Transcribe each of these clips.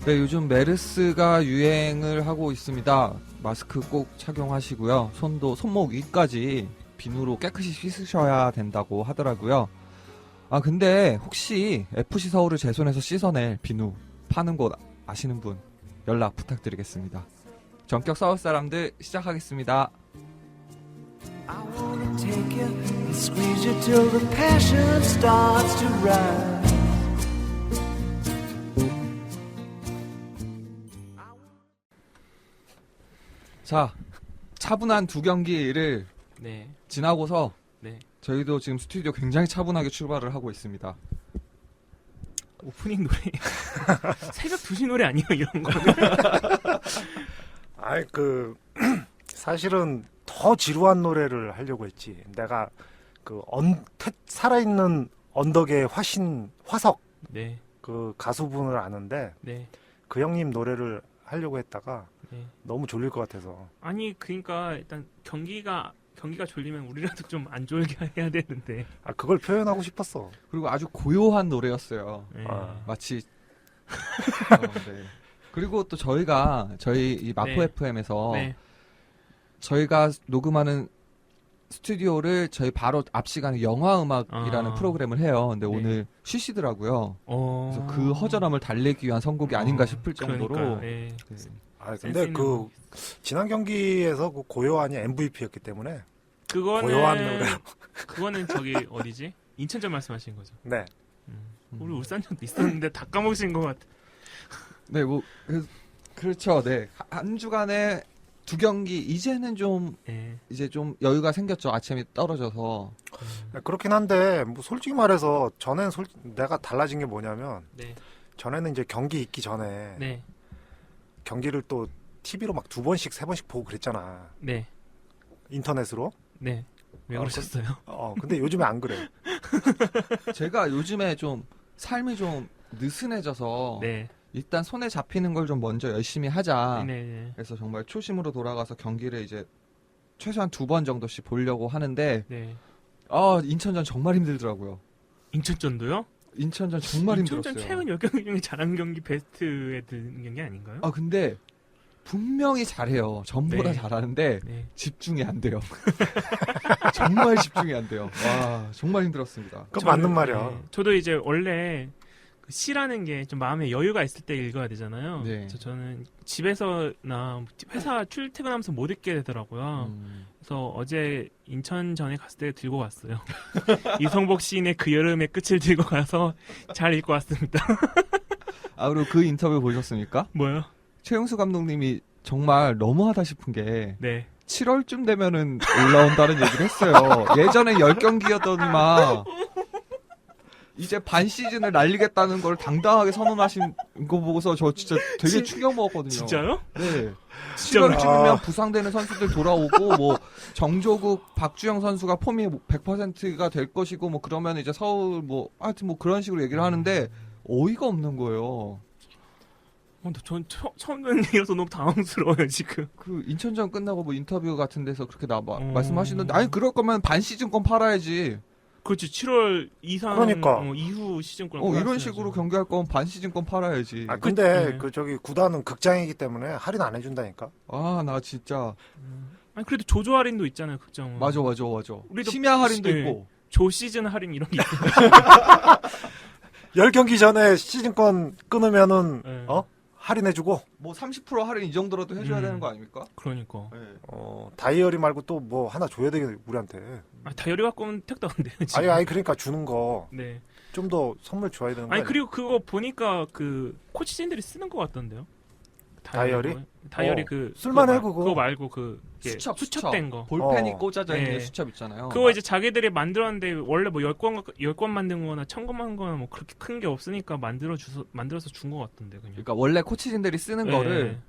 네, 요즘 메르스가 유행을 하고 있습니다. 마스크 꼭 착용하시고요. 손목 위까지 비누로 깨끗이 씻으셔야 된다고 하더라고요. 아, 근데 혹시 FC 서울을 제 손에서 씻어낼 비누 파는 곳 아시는 분 연락 부탁드리겠습니다. 전격 서울 사람들 시작하겠습니다. I wanna take you and squeeze you till the passion starts to rise. 자, 차분한 두 경기를 네. 지나고서 네. 저희도 지금 스튜디오 굉장히 차분하게 출발을 하고 있습니다. 오프닝 노래. 새벽 2시 노래 아니에요, 이런 거는? 사실은 더 지루한 노래를 하려고 했지. 내가 살아있는 언덕의 화석, 네. 그 가수분을 아는데, 네. 그 형님 노래를 하려고 했다가, 네. 너무 졸릴 것 같아서. 아니, 그러니까 일단 경기가 졸리면 우리라도 좀 안 졸게 해야 되는데. 그걸 표현하고 싶었어. 그리고 아주 고요한 노래였어요. 네. 마치 네. 그리고 또 저희 이 마포 네. FM에서 네. 저희가 녹음하는 스튜디오를 저희 바로 앞 시간에 영화 음악이라는 프로그램을 해요. 근데 네. 오늘 쉬시더라고요. 그래서 그 허전함을 달래기 위한 선곡이 아닌가 싶을 정도로. 그러니까요. 네. 네. 근데 센스 있는 지난 경기에서 그 고요한이 MVP였기 때문에, 그거는 고요한 노래. 그거는 저기 어디지? 인천전 말씀하신 거죠. 네. 우리 울산전도 있었는데 다 까먹으신 것 같아. 네, 그렇죠. 네. 한 주간에 두 경기 이제는 좀 네. 이제 좀 여유가 생겼죠. 아침이 떨어져서. 그렇긴 한데, 뭐 솔직히 말해서, 내가 달라진 게 뭐냐면, 네. 전에는 이제 경기 있기 전에, 네. 경기를 또 TV로 막 2번씩, 3번씩 보고 그랬잖아. 네. 인터넷으로. 네. 왜 그러셨어요? 근데 요즘에 안 그래. 제가 요즘에 좀 삶이 좀 느슨해져서 네. 일단 손에 잡히는 걸 좀 먼저 열심히 하자. 네. 그래서 정말 초심으로 돌아가서 경기를 이제 최소한 2번 정도씩 보려고 하는데 네. 인천전 정말 힘들더라고요. 인천전도요? 인천전 정말 인천전 힘들었어요. 최근 10경기 중에 잘한 경기 베스트에 드는 경기 아닌가요? 근데 분명히 잘해요. 전보다 네. 잘하는데 네. 집중이 안 돼요. 정말 집중이 안 돼요. 와, 정말 힘들었습니다. 그거 맞는 말이야. 네. 저도 이제 원래 그 시라는 게 좀 마음에 여유가 있을 때 읽어야 되잖아요. 네. 그래서 저는 집에서나 회사 출퇴근하면서 못 읽게 되더라고요. 그래서 어제 인천전에 갔을 때 들고 왔어요. 이성복 시인의 그 여름의 끝을 들고 가서 잘 읽고 왔습니다. 그리고 그 인터뷰 보셨습니까? 뭐요? 최용수 감독님이 정말 너무하다 싶은 게 네. 7월쯤 되면은 올라온다는 얘기를 했어요. 예전에 10경기였더니만 이제 반 시즌을 날리겠다는 걸 당당하게 선언하신 거 보고서 저 진짜 되게 충격 먹었거든요. 진짜요? 네. 진짜로? 7월쯤이면 부상되는 선수들 돌아오고 뭐 정조국, 박주영 선수가 폼이 100%가 될 것이고 뭐 그러면 이제 서울 뭐 하여튼 뭐 그런 식으로 얘기를 하는데 어이가 없는 거예요. 전 처음 듣는 얘기여서 너무 당황스러워요, 지금. 그 인천전 끝나고 뭐 인터뷰 같은 데서 그렇게 말씀하시는데 아니 그럴 거면 반 시즌권 팔아야지. 그렇지, 7월 이상 그러니까. 이후 시즌권 이런 식으로 경기할 거면 반 시즌권 팔아야지. 근데 네. 저기 구단은 극장이기 때문에 할인 안 해준다니까. 나 진짜 아니 그래도 조조 할인도 있잖아요, 극장은. 맞아. 우리도 심야 할인도 네. 있고. 조 시즌 할인 이런 게 있어요. 10경기 전에 시즌권 끊으면은 네. 할인해주고, 뭐 30% 할인 이 정도라도 해줘야 되는 거 아닙니까? 그러니까. 네. 다이어리 말고 또 뭐 하나 줘야 되겠네, 우리한테. 다이어리 갖고 오면 택도 안 돼요, 지금. 아니 그러니까 주는 거 네. 좀 더 선물 줘야 되는 거 아니 아니야? 그리고 그거 보니까 그 코치진들이 쓰는 것 같던데요. 다이어리? 다이어리 쓸만해, 그거. 그거 말고 수첩된 거. 볼펜이 어. 꽂아져 있는 네. 수첩 있잖아요. 그거 이제 자기들이 만들었는데 원래 뭐 10권 만든 거나 1000권 만든 거나 뭐 그렇게 큰 게 없으니까 만들어서 준 것 같던데 그냥. 그러니까 원래 코치진들이 쓰는 네. 거를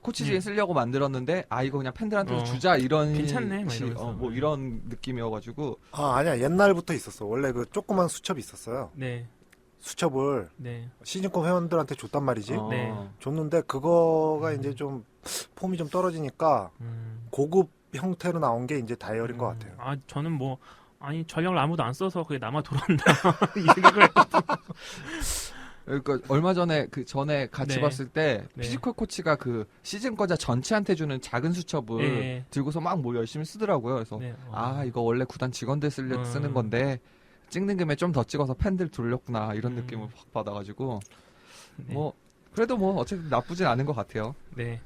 코치진이 네. 쓰려고 만들었는데 이거 그냥 팬들한테 주자 이런 괜찮네, 막 이러면서. 뭐 이런 느낌이어가지고 아니야, 옛날부터 있었어. 원래 그 조그만 수첩이 있었어요. 네. 수첩을 네. 시즌권 회원들한테 줬단 말이지. 네. 줬는데 그거가 이제 좀 폼이 좀 떨어지니까 고급 형태로 나온 게 이제 다이어리인 것 같아요. 저는 전력을 아무도 안 써서 그게 남아 돌아온다 이 생각을 했거든요. 그러니까 얼마 전에 그 전에 같이 네. 봤을 때 네. 피지컬 코치가 그 시즌 거자 전체한테 주는 작은 수첩을 네. 들고서 막 뭐 열심히 쓰더라고요. 그래서 네. 아 이거 원래 구단 직원들 쓰는 건데 찍는 김에 좀 더 찍어서 팬들 돌렸구나 이런 느낌을 확 받아가지고 네. 뭐 그래도 뭐 어쨌든 나쁘진 않은 것 같아요. 네.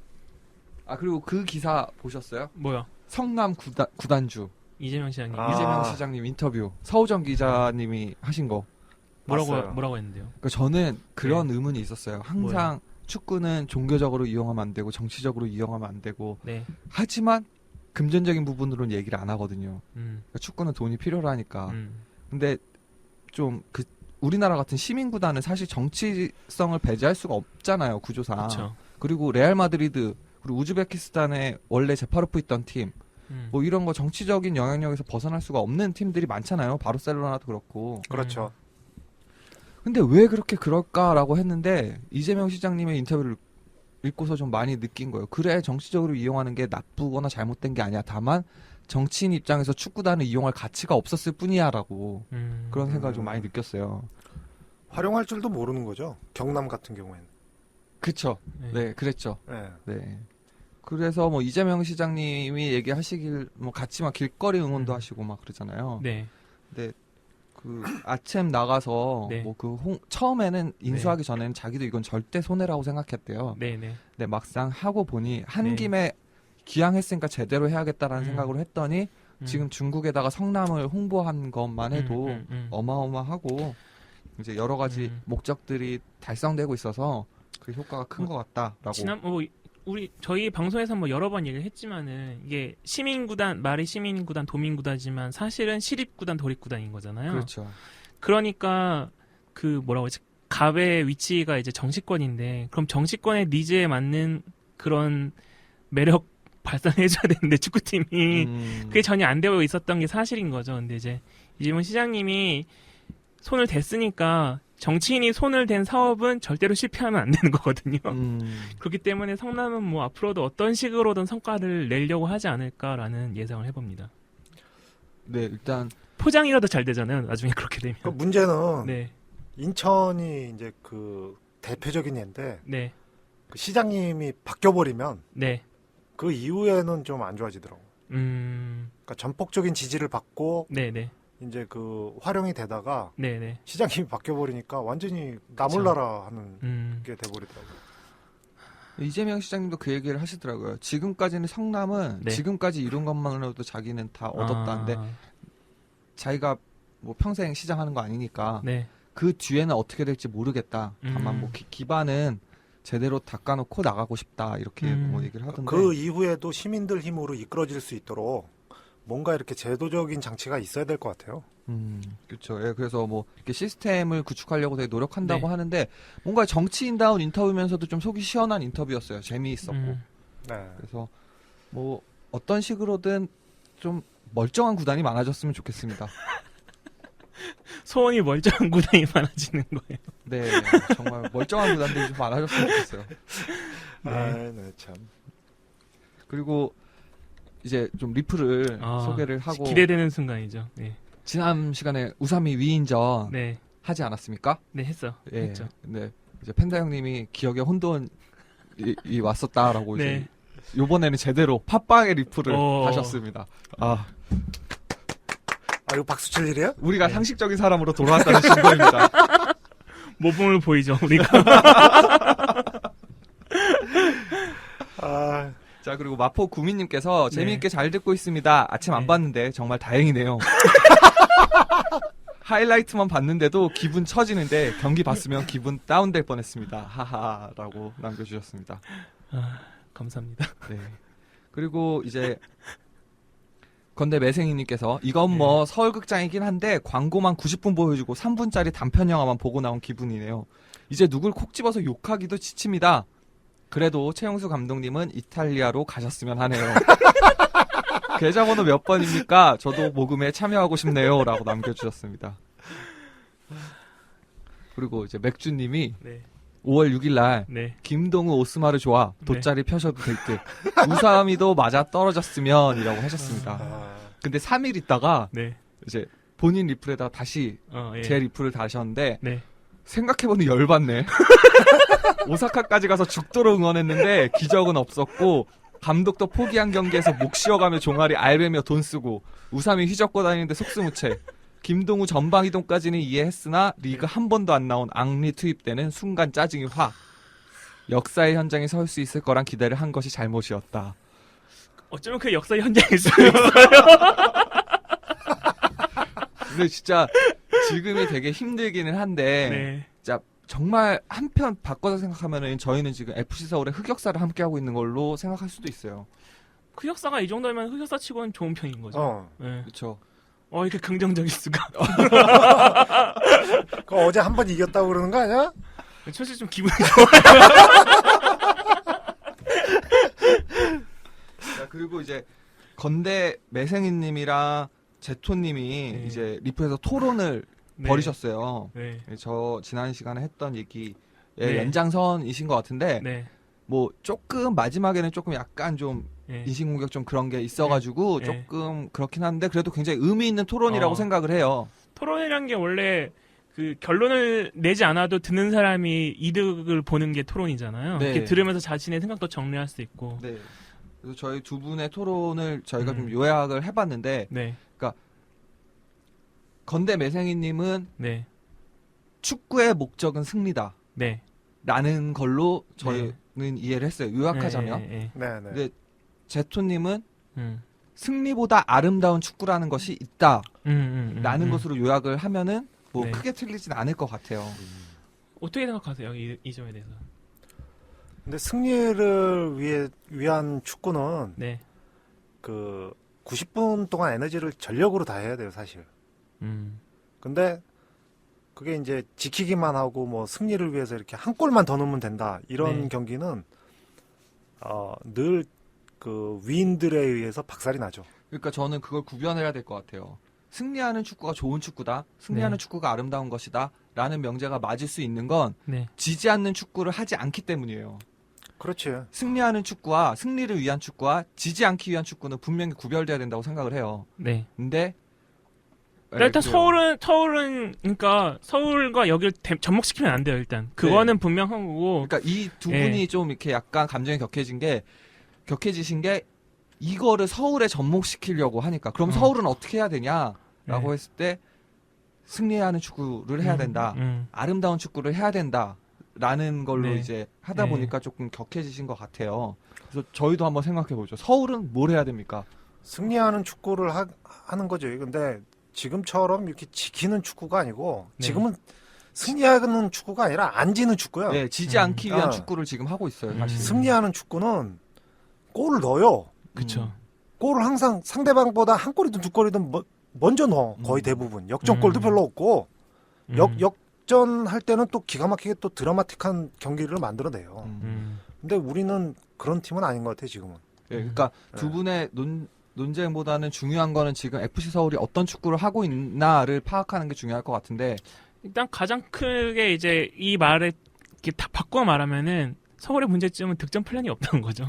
아 그리고 그 기사 보셨어요? 뭐요? 성남 구단주 이재명 시장님. 아. 이재명 시장님 인터뷰 서우정 기자님이 하신 거. 봤어요. 뭐라고 했는데요? 그러니까 저는 그런 의문이 있었어요. 항상 뭐요? 축구는 종교적으로 이용하면 안 되고 정치적으로 이용하면 안 되고 네. 하지만 금전적인 부분으로는 얘기를 안 하거든요. 음. 그러니까 축구는 돈이 필요하니까. 음. 근데 좀 그 우리나라 같은 시민 구단은 사실 정치성을 배제할 수가 없잖아요, 구조상. 그렇죠. 그리고 레알 마드리드 그리고 우즈베키스탄에 원래 제파르프 있던 팀 뭐 이런 거 정치적인 영향력에서 벗어날 수가 없는 팀들이 많잖아요. 바르셀로나도 그렇고. 그렇죠. 근데 왜 그렇게 그럴까라고 했는데 이재명 시장님의 인터뷰를 읽고서 좀 많이 느낀 거예요. 그래 정치적으로 이용하는 게 나쁘거나 잘못된 게 아니야. 다만 정치인 입장에서 축구단을 이용할 가치가 없었을 뿐이야라고 그런 생각을 좀 많이 느꼈어요. 활용할 줄도 모르는 거죠. 경남 같은 경우에는. 그쵸. 네, 그랬죠. 네. 네. 그래서 뭐 이재명 시장님이 얘기하시길 뭐 같이 막 길거리 응원도 하시고 막 그러잖아요. 네. 근데 그 아침 나가서 네. 뭐 그 처음에는 인수하기 전에는 자기도 이건 절대 손해라고 생각했대요. 네, 네. 근데 막상 하고 보니 한 네. 김에 기왕했으니까 제대로 해야겠다라는 생각으로 했더니 지금 중국에다가 성남을 홍보한 것만 해도 어마어마하고 이제 여러 가지 목적들이 달성되고 있어서 그 효과가 큰 것 같다라고. 저희 방송에서 뭐 여러 번 얘기를 했지만은 이게 시민구단 말이 시민구단 도민구단이지만 사실은 시립구단 도립구단인 거잖아요. 그렇죠. 그러니까 그 뭐라고 하지 갑의 위치가 이제 정치권인데 그럼 정치권의 니즈에 맞는 그런 매력 발산해줘야 되는데 축구팀이 그게 전혀 안 되어 있었던 게 사실인 거죠. 근데 이제 이재명 시장님이 손을 댔으니까 정치인이 손을 댄 사업은 절대로 실패하면 안 되는 거거든요. 그렇기 때문에 성남은 뭐 앞으로도 어떤 식으로든 성과를 내려고 하지 않을까라는 예상을 해봅니다. 네, 일단 포장이라도 잘 되잖아요. 나중에 그렇게 되면. 그 문제는 네, 인천이 이제 그 대표적인 예인데 네, 그 시장님이 바뀌어버리면 네. 그 이후에는 좀 안 좋아지더라고. 그러니까 전폭적인 지지를 받고 네, 네, 이제 그 활용이 되다가 네, 네. 시장님이 바뀌어버리니까 완전히 그쵸. 나몰라라 하는 게 돼버리더라고요. 이재명 시장님도 그 얘기를 하시더라고요. 지금까지는 성남은 네. 지금까지 이룬 것만으로도 자기는 다 얻었다는데 자기가 뭐 평생 시장하는 거 아니니까 네. 그 뒤에는 어떻게 될지 모르겠다. 다만 뭐 기반은 제대로 닦아놓고 나가고 싶다 이렇게 뭐 얘기를 하던데. 그 이후에도 시민들 힘으로 이끌어질 수 있도록 뭔가 이렇게 제도적인 장치가 있어야 될 것 같아요. 그렇죠. 예, 그래서 뭐 이렇게 시스템을 구축하려고 되게 노력한다고 네. 하는데 뭔가 정치인다운 인터뷰면서도 좀 속이 시원한 인터뷰였어요. 재미있었고. 네. 그래서 뭐 어떤 식으로든 좀 멀쩡한 구단이 많아졌으면 좋겠습니다. 소원이 멀쩡한 구단이 많아지는 거예요. 네, 정말 멀쩡한 구단들이 좀 많아졌으면 좋겠어요. 네, 참. 그리고 이제 좀 리플을 소개를 하고 기대되는 순간이죠. 네, 지난 시간에 우삼이 위인전 네, 하지 않았습니까? 네 했어. 예. 했죠. 네. 이제 펜다 형님이 기억에 혼돈이 왔었다라고 네. 이제 요번에는 제대로 팟빵의 리플을 하셨습니다. 아, 이거 박수 칠 일이야? 우리가 네. 상식적인 사람으로 돌아왔다는 증거입니다. 모범을 보이죠, 우리가. 자, 그리고 마포 구미님께서 재미있게 잘 듣고 있습니다. 아침 안 네. 봤는데 정말 다행이네요. 하이라이트만 봤는데도 기분 처지는데 경기 봤으면 기분 다운될 뻔했습니다. 하하라고 남겨주셨습니다. 감사합니다. 네. 그리고 이제 건대 매생이님께서 이건 뭐 서울극장이긴 한데 광고만 90분 보여주고 3분짜리 단편 영화만 보고 나온 기분이네요. 이제 누굴 콕 집어서 욕하기도 지칩니다. 그래도 최용수 감독님은 이탈리아로 가셨으면 하네요. 계좌번호 몇 번입니까? 저도 모금에 참여하고 싶네요. 라고 남겨주셨습니다. 그리고 이제 맥주님이 네. 5월 6일날 네. 김동우 오스마르 좋아 돗자리 펴셔도 될 듯. 우사미도 맞아 떨어졌으면 이라고 하셨습니다. 근데 3일 있다가 네. 이제 본인 리플에다가 다시 예. 제 리플을 다셨는데 네. 생각해보니 열받네. 오사카까지 가서 죽도록 응원했는데 기적은 없었고 감독도 포기한 경기에서 목 쉬어가며 종아리 알배며 돈 쓰고 우삼이 휘젓고 다니는데 속수무책. 김동우 전방이동까지는 이해했으나 리그 한 번도 안 나온 앙리 투입되는 순간 짜증이 확. 역사의 현장에 설 수 있을 거란 기대를 한 것이 잘못이었다. 어쩌면 그 역사의 현장일 수도 있어요. 근데 진짜 지금이 되게 힘들기는 한데 네. 진짜 정말 한편 바꿔서 생각하면은 저희는 지금 FC 서울의 흑역사를 함께 하고 있는 걸로 생각할 수도 있어요. 흑역사가 이 정도면 흑역사 치고는 좋은 편인 거죠. 네. 그렇죠. 이렇게 긍정적일 수가. 그 어제 한 번 이겼다고 그러는 거 아니야? 솔직히 좀 기분이 좋아요. 자, 그리고 이제 건대 매생이님이랑 제토님이 네. 이제 리플에서 토론을 네. 벌이셨어요. 네. 저 지난 시간에 했던 얘기의 네. 연장선이신 것 같은데 네. 뭐 조금 마지막에는 조금 약간 좀 네. 인신공격 좀 그런 게 있어가지고 네. 조금 그렇긴 한데 그래도 굉장히 의미 있는 토론이라고 생각을 해요. 토론이란 게 원래 그 결론을 내지 않아도 듣는 사람이 이득을 보는 게 토론이잖아요. 네. 이렇게 들으면서 자신의 생각도 정리할 수 있고. 네. 그래서 저희 두 분의 토론을 저희가 음. 좀 요약을 해봤는데 네. 건대 매생이님은 네. 축구의 목적은 승리다. 네. 라는 걸로 저희는 이해를 했어요. 요약하자면. 네. 네네. 근데 제토님은 음. 승리보다 아름다운 축구라는 것이 있다. 라는 음. 것으로 요약을 하면은 뭐 네. 크게 틀리진 않을 것 같아요. 어떻게 생각하세요? 이 점에 대해서. 근데 승리를 위한 축구는 네. 그 90분 동안 에너지를 전력으로 다 해야 돼요, 사실. 근데 그게 이제 지키기만 하고 뭐 승리를 위해서 이렇게 한 골만 더 넣으면 된다. 이런 네. 경기는 늘 그 위인들에 의해서 박살이 나죠. 그러니까 저는 그걸 구별해야 될 것 같아요. 승리하는 축구가 좋은 축구다. 승리하는 네. 축구가 아름다운 것이다. 라는 명제가 맞을 수 있는 건 네. 지지 않는 축구를 하지 않기 때문이에요. 그렇지. 승리하는 축구와 승리를 위한 축구와 지지 않기 위한 축구는 분명히 구별돼야 된다고 생각을 해요. 네. 근데 일단 그래요. 서울은 그러니까 서울과 여기를 접목시키면 안 돼요. 일단 그거는 분명한 거고. 그러니까 이 두 네. 분이 좀 이렇게 약간 감정이 격해지신 게 이거를 서울에 접목시키려고 하니까 그럼 서울은 어떻게 해야 되냐라고 네. 했을 때 승리하는 축구를 해야 된다. 아름다운 축구를 해야 된다라는 걸로 네. 이제 하다 네. 보니까 조금 격해지신 것 같아요. 그래서 저희도 한번 생각해 보죠. 서울은 뭘 해야 됩니까? 승리하는 축구를 하는 거죠. 근데 지금처럼 이렇게 지키는 축구가 아니고 네. 지금은 승리하는 축구가 아니라 안 지는 축구야. 네, 지지 않기 위한 아. 축구를 지금 하고 있어요. 사실. 승리하는 축구는 골을 넣어요. 그렇죠. 골을 항상 상대방보다 한 골이든 두 골이든 먼저 넣어. 거의 대부분. 역전골도 별로 없고 역전할 때는 또 기가 막히게 또 드라마틱한 경기를 만들어내요. 근데 우리는 그런 팀은 아닌 것 같아요, 지금은. 네, 그러니까 두 분의 논쟁보다는 중요한 거는 지금 FC 서울이 어떤 축구를 하고 있나를 파악하는 게 중요할 것 같은데 일단 가장 크게 이제 이 말을 이렇게 다 바꿔 말하면은 서울의 문제점은 득점 플랜이 없다는 거죠.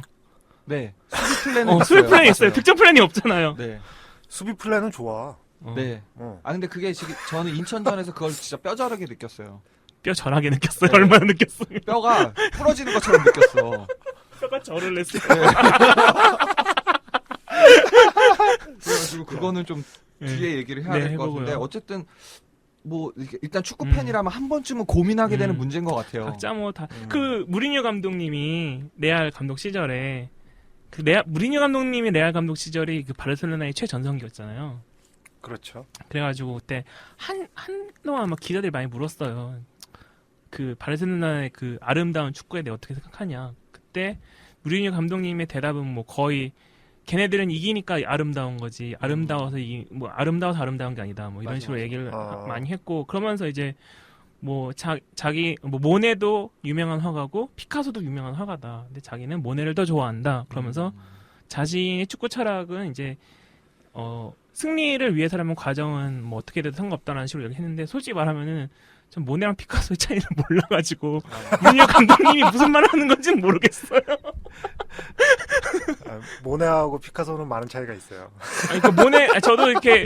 네, 수비 플랜은 있어요. 수비 플랜이 있어요. 맞아요. 득점 플랜이 없잖아요. 네, 수비 플레이는 좋아. 네. 아 근데 그게 지금 저는 인천전에서 그걸 진짜 뼈저리게 느꼈어요. 뼈 절하게 느꼈어요. 네. 얼마나 느꼈어요. 뼈가 부러지는 것처럼 느꼈어. 뼈가 절을 냈어요. 그래가지고 그거는 좀 뒤에 얘기를 해야 네, 될 것 해보고요. 같은데 어쨌든 뭐 이렇게 일단 축구 팬이라면 한 번쯤은 고민하게 되는 문제인 것 같아요. 각자 뭐 다 그 무리뉴 감독님이 레알 감독 시절에 무리뉴 감독님이 레알 감독 시절이 그 바르셀로나의 최전성기였잖아요. 그렇죠. 그래가지고 그때 한동안 막 기자들이 많이 물었어요. 그 바르셀로나의 그 아름다운 축구에 대해 어떻게 생각하냐. 그때 무리뉴 감독님의 대답은 뭐 거의 걔네들은 이기니까 아름다운 거지. 아름다워서 아름다워서 아름다운 게 아니다. 뭐 이런 식으로 얘기를 많이 했고 그러면서 이제 뭐 자기 뭐 모네도 유명한 화가고 피카소도 유명한 화가다. 근데 자기는 모네를 더 좋아한다. 그러면서 자신의 축구 철학은 이제 승리를 위해서라면 과정은 뭐 어떻게 돼도 상관없다라는 식으로 얘기했는데 솔직히 말하면은 전 모네랑 피카소의 차이를 몰라가지고 무리뉴 감독님이 무슨 말을 하는 건지는 모르겠어요. 모네하고 피카소는 많은 차이가 있어요. 아니, 그 모네 저도 이렇게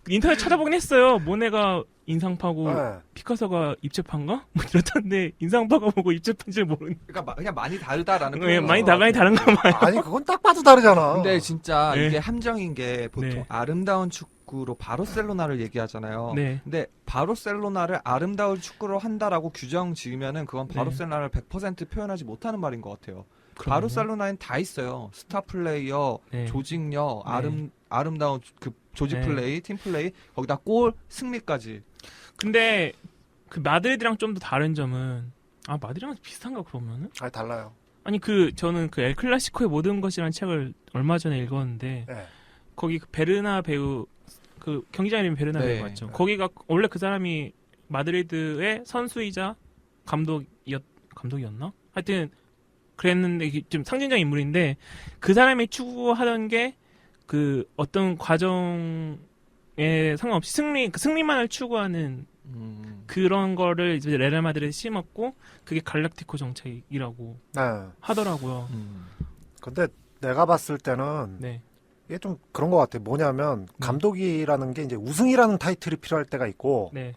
인터넷 찾아보긴 했어요. 모네가 인상파고 네. 피카소가 입체판가? 뭐 이렇던데 인상파가 보고 입체판인지 모르는. 그러니까 그냥 많이 다르다라는 예, 거예요. 많이 다른가 봐요. 아니 그건 딱 봐도 다르잖아. 근데 진짜 네. 이게 함정인 게 보통 네. 아름다운 축구로 바르셀로나를 얘기하잖아요. 네. 근데 바르셀로나를 아름다운 축구로 한다라고 규정 지으면은 그건 네. 바르셀로나를 100% 표현하지 못하는 말인 것 같아요. 그럼요. 바르셀로나엔 다 있어요. 스타 플레이어, 네. 조직력, 네. 아름다운 그 조직 네. 플레이, 팀 플레이, 거기다 골, 승리까지. 근데 그 마드리드랑 좀 더 다른 점은 마드리드랑 비슷한가 그러면은? 아니 달라요. 아니 저는 그 엘 클라시코의 모든 것이라는 책을 얼마 전에 읽었는데 네. 거기 그 베르나 배우 그 경기장 이름이 베르나 네. 배우 맞죠? 거기가 원래 그 사람이 마드리드의 선수이자 감독이었나? 하여튼 그랬는데 이게 좀 상징적 인물인데 그 사람이 추구하던 게 그 어떤 과정에 상관없이 승리만을 추구하는 그런 거를 이제 레알 마드리드에 심었고 그게 갈락티코 정책이라고 네. 하더라고요. 근데 내가 봤을 때는 네. 이게 좀 그런 것 같아. 뭐냐면 감독이라는 게 이제 우승이라는 타이틀이 필요할 때가 있고 네.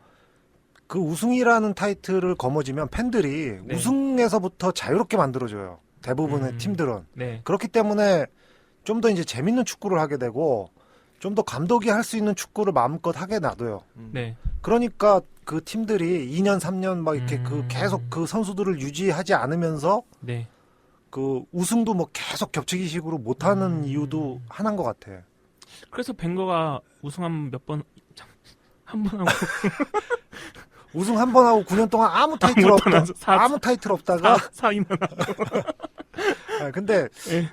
그 우승이라는 타이틀을 거머쥐면 팬들이 네. 우승에서부터 자유롭게 만들어줘요. 대부분의 팀들은. 네. 그렇기 때문에 좀 더 이제 재밌는 축구를 하게 되고 좀 더 감독이 할 수 있는 축구를 마음껏 하게 놔둬요. 네. 그러니까 그 팀들이 2년, 3년 막 이렇게 그 계속 그 선수들을 유지하지 않으면서 네. 그 우승도 뭐 계속 겹치기식으로 못하는 이유도 하나인 것 같아. 그래서 벵거가 우승하면 한 번 하고 우승 한 번 하고 9년 동안 아무 타이틀 아무것도 없다. 안 하죠. 아무 타이틀 없다가 4위만 하고. 근데 예.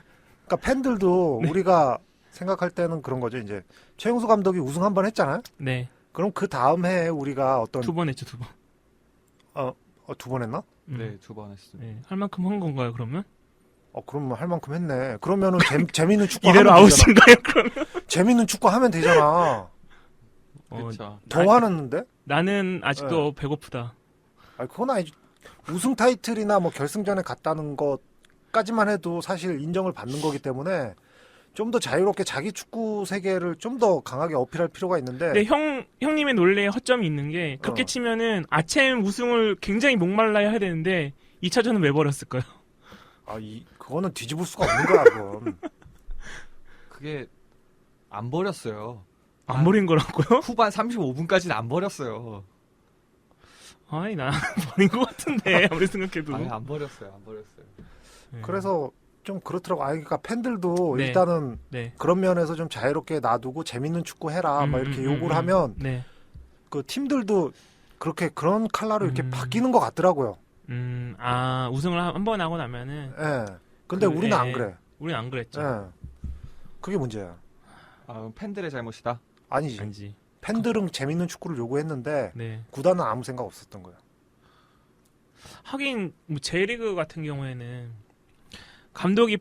그러니까 팬들도 우리가 생각할 때는 그런 거죠. 이제 최용수 감독이 우승 한 번 했잖아요. 네. 그럼 그 다음 해에 우리가 어떤 2번 했죠, 2번. 두 번 했나? 네, 2번 했습니다. 네. 할 만큼 한 건가요, 그러면? 그러면 할 만큼 했네. 그러면은 재밌는 축구 이대로 하면 되잖아. 아웃인가요, 그러면? 재밌는 축구 하면 되잖아. 그렇죠. 더 하는데? 나는 아직도 배고프다. 아니 그건 아니지. 우승 타이틀이나 뭐 결승전에 갔다는 것까지만 해도 사실 인정을 받는 거기 때문에 좀 더 자유롭게 자기 축구 세계를 좀 더 강하게 어필할 필요가 있는데. 근데 형님의 논리에 허점이 있는 게 그렇게 치면은 아챔 우승을 굉장히 목말라야 해야 되는데 2차전은 왜 버렸을까요? 그거는 뒤집을 수가 없는 거야, 그건. 그게 안 버렸어요. 안 버린 거라고요? 후반 35분까지는 안 버렸어요. 아니 나 버린 것 같은데 아무리 생각해도. 아니, 안 버렸어요. 안 버렸어요. 네. 그래서 좀 그렇더라고. 그러니까 팬들도 네. 일단은 네. 그런 면에서 좀 자유롭게 놔두고 재밌는 축구 해라, 막 이렇게 요구를 하면 네. 그 팀들도 그렇게 그런 칼라로 이렇게 음. 바뀌는 것 같더라고요. 우승을 한 번 하고 나면은 예. 근데 우리는 안 그래. 우리는 안 그랬죠. 예. 그게 문제야. 팬들의 잘못이다. 아니지. 아니지. 팬들은 재밌는 축구를 요구했는데 네. 구단은 아무 생각 없었던 거야. 하긴 뭐 J리그 같은 경우에는 감독이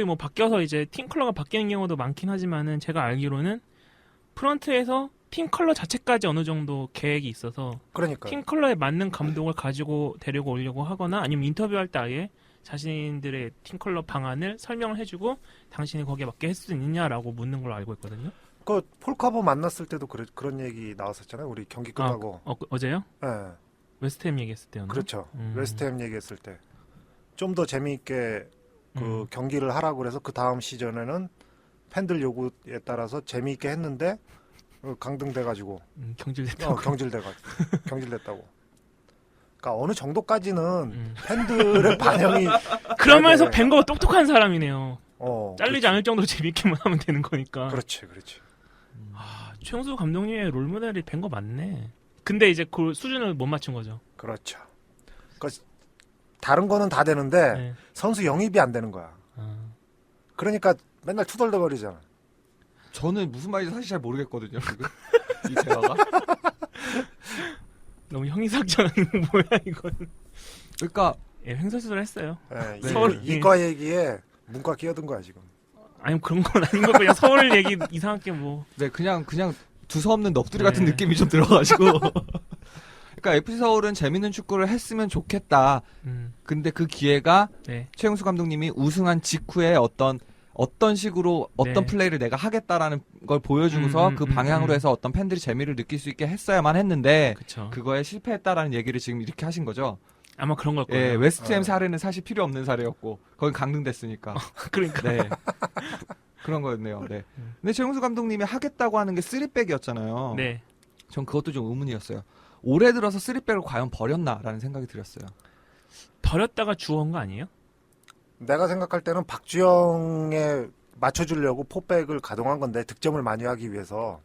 뭐 바뀌어서 이제 팀 컬러가 바뀌는 경우도 많긴 하지만은 제가 알기로는 프런트에서 팀 컬러 자체까지 어느 정도 계획이 있어서 그러니까. 팀 컬러에 맞는 감독을 가지고 데리고 오려고 하거나 아니면 인터뷰할 때 아예 자신들의 팀 컬러 방안을 설명을 해주고 당신이 거기에 맞게 할 수 있느냐라고 묻는 걸로 알고 있거든요. 그 폴카보 만났을 때도 그런 얘기 나왔었잖아요. 우리 경기 끝나고. 어제요? 예. 웨스트햄 얘기했을 때였나? 그렇죠. 웨스트햄 얘기했을 때. 좀 더 재미있게 그 경기를 하라고 그래서 그 다음 시즌에는 팬들 요구에 따라서 재미있게 했는데 강등돼가지고 경질됐다고. 경질됐다고. 그러니까 어느 정도까지는 팬들의 반영이 그러면서 네. 벵거가 똑똑한 사람이네요. 잘리지 그렇지. 않을 정도로 재밌게만 하면 되는 거니까. 그렇지. 최용수 감독님의 롤모델이 뵌거 맞네. 근데 이제 그 수준을 못 맞춘 거죠. 그렇죠. 그러니까 다른 거는 다 되는데 네. 선수 영입이 안 되는 거야. 그러니까 맨날 투덜덜거리잖아. 저는 무슨 말인지 사실 잘 모르겠거든요. 지금 이 대화가. 너무 형이삭전하는 뭐야 이건. 그러니까 예, 횡설수설 했어요. 네, 서울- 이과 얘기에 문과 끼어든 거야 지금. 아니 그런 건 아닌 거 그냥 서울 얘기 이상하게 뭐. 네, 그냥 두서없는 넋두리 같은 네. 느낌이 좀 들어가지고. 그러니까 FC 서울은 재밌는 축구를 했으면 좋겠다. 근데 그 기회가 네. 최용수 감독님이 우승한 직후에 어떤 어떤 식으로 어떤 네. 플레이를 내가 하겠다라는 걸 보여주고서 그 방향으로 해서 어떤 팬들이 재미를 느낄 수 있게 했어야만 했는데 그쵸. 그거에 실패했다라는 얘기를 지금 이렇게 하신 거죠. 아마 그런 걸 예, 거예요. 웨스트햄 사례는 사실 필요 없는 사례였고 거긴 강등됐으니까. 그러니까. 네. 그런 거였네요. 네. 근데 최용수 감독님이 하겠다고 하는 게 3백이었잖아요. 네. 전 그것도 좀 의문이었어요. 올해 들어서 3백을 과연 버렸나라는 생각이 들었어요. 버렸다가 주워온 거 아니에요? 내가 생각할 때는 박주영에 맞춰주려고 포백을 가동한 건데 득점을 많이 하기 위해서.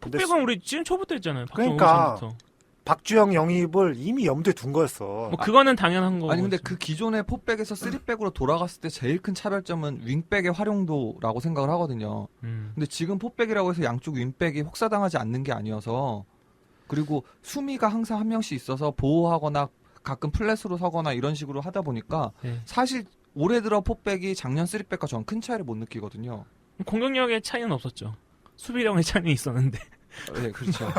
근데 폭백은 우리 시즌 초부터 했잖아요. 그러니까. 부터. 박주영 영입을 이미 염두에 둔 거였어. 뭐 그거는 당연한 거고. 아니 근데 그 기존의 포백에서 3백으로 돌아갔을 때 제일 큰 차별점은 윙백의 활용도라고 생각을 하거든요. 근데 지금 포백이라고 해서 양쪽 윙백이 혹사당하지 않는 게 아니어서 그리고 수미가 항상 한 명씩 있어서 보호하거나 가끔 플랫으로 서거나 이런 식으로 하다 보니까 네. 사실 올해 들어 포백이 작년 3백과 저는 큰 차이를 못 느끼거든요. 공격력의 차이는 없었죠. 수비력의 차이는 있었는데. 네, 그렇죠. 네.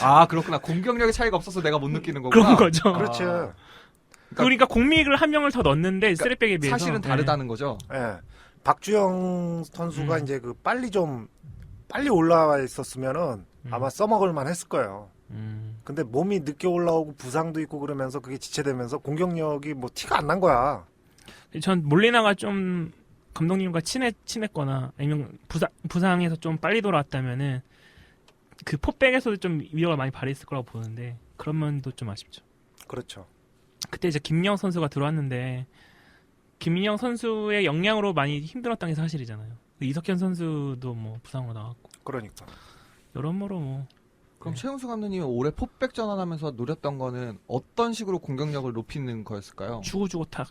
아, 그렇구나. 공격력의 차이가 없어서 내가 못 느끼는 거구나. 그런 거죠. 그렇지. 그러니까 공믹을 한 명을 더 넣었는데 쓰리백에 비해서 사실은 다르다는 거죠. 예. 박주영 선수가 이제 그 빨리 올라와 있었으면은 아마 써먹을 만 했을 거예요. 근데 몸이 늦게 올라오고 부상도 있고 그러면서 그게 지체되면서 공격력이 뭐 티가 안 난 거야. 전 몰리나가 좀 감독님과 친했거나 아니면 부상해서 좀 빨리 돌아왔다면은 그 포백에서도 좀 위력을 많이 발휘했을 거라고 보는데 그런 면도 좀 아쉽죠. 그렇죠. 그때 이제 김민영 선수가 들어왔는데 김민영 선수의 역량으로 많이 힘들었던 게 사실이잖아요. 이석현 선수도 뭐 부상으로 나왔고 그러니까. 여러모로 뭐 그럼 최용수 감독님이 올해 포백 전환하면서 노렸던 거는 어떤 식으로 공격력을 높이는 거였을까요? 주고 탁.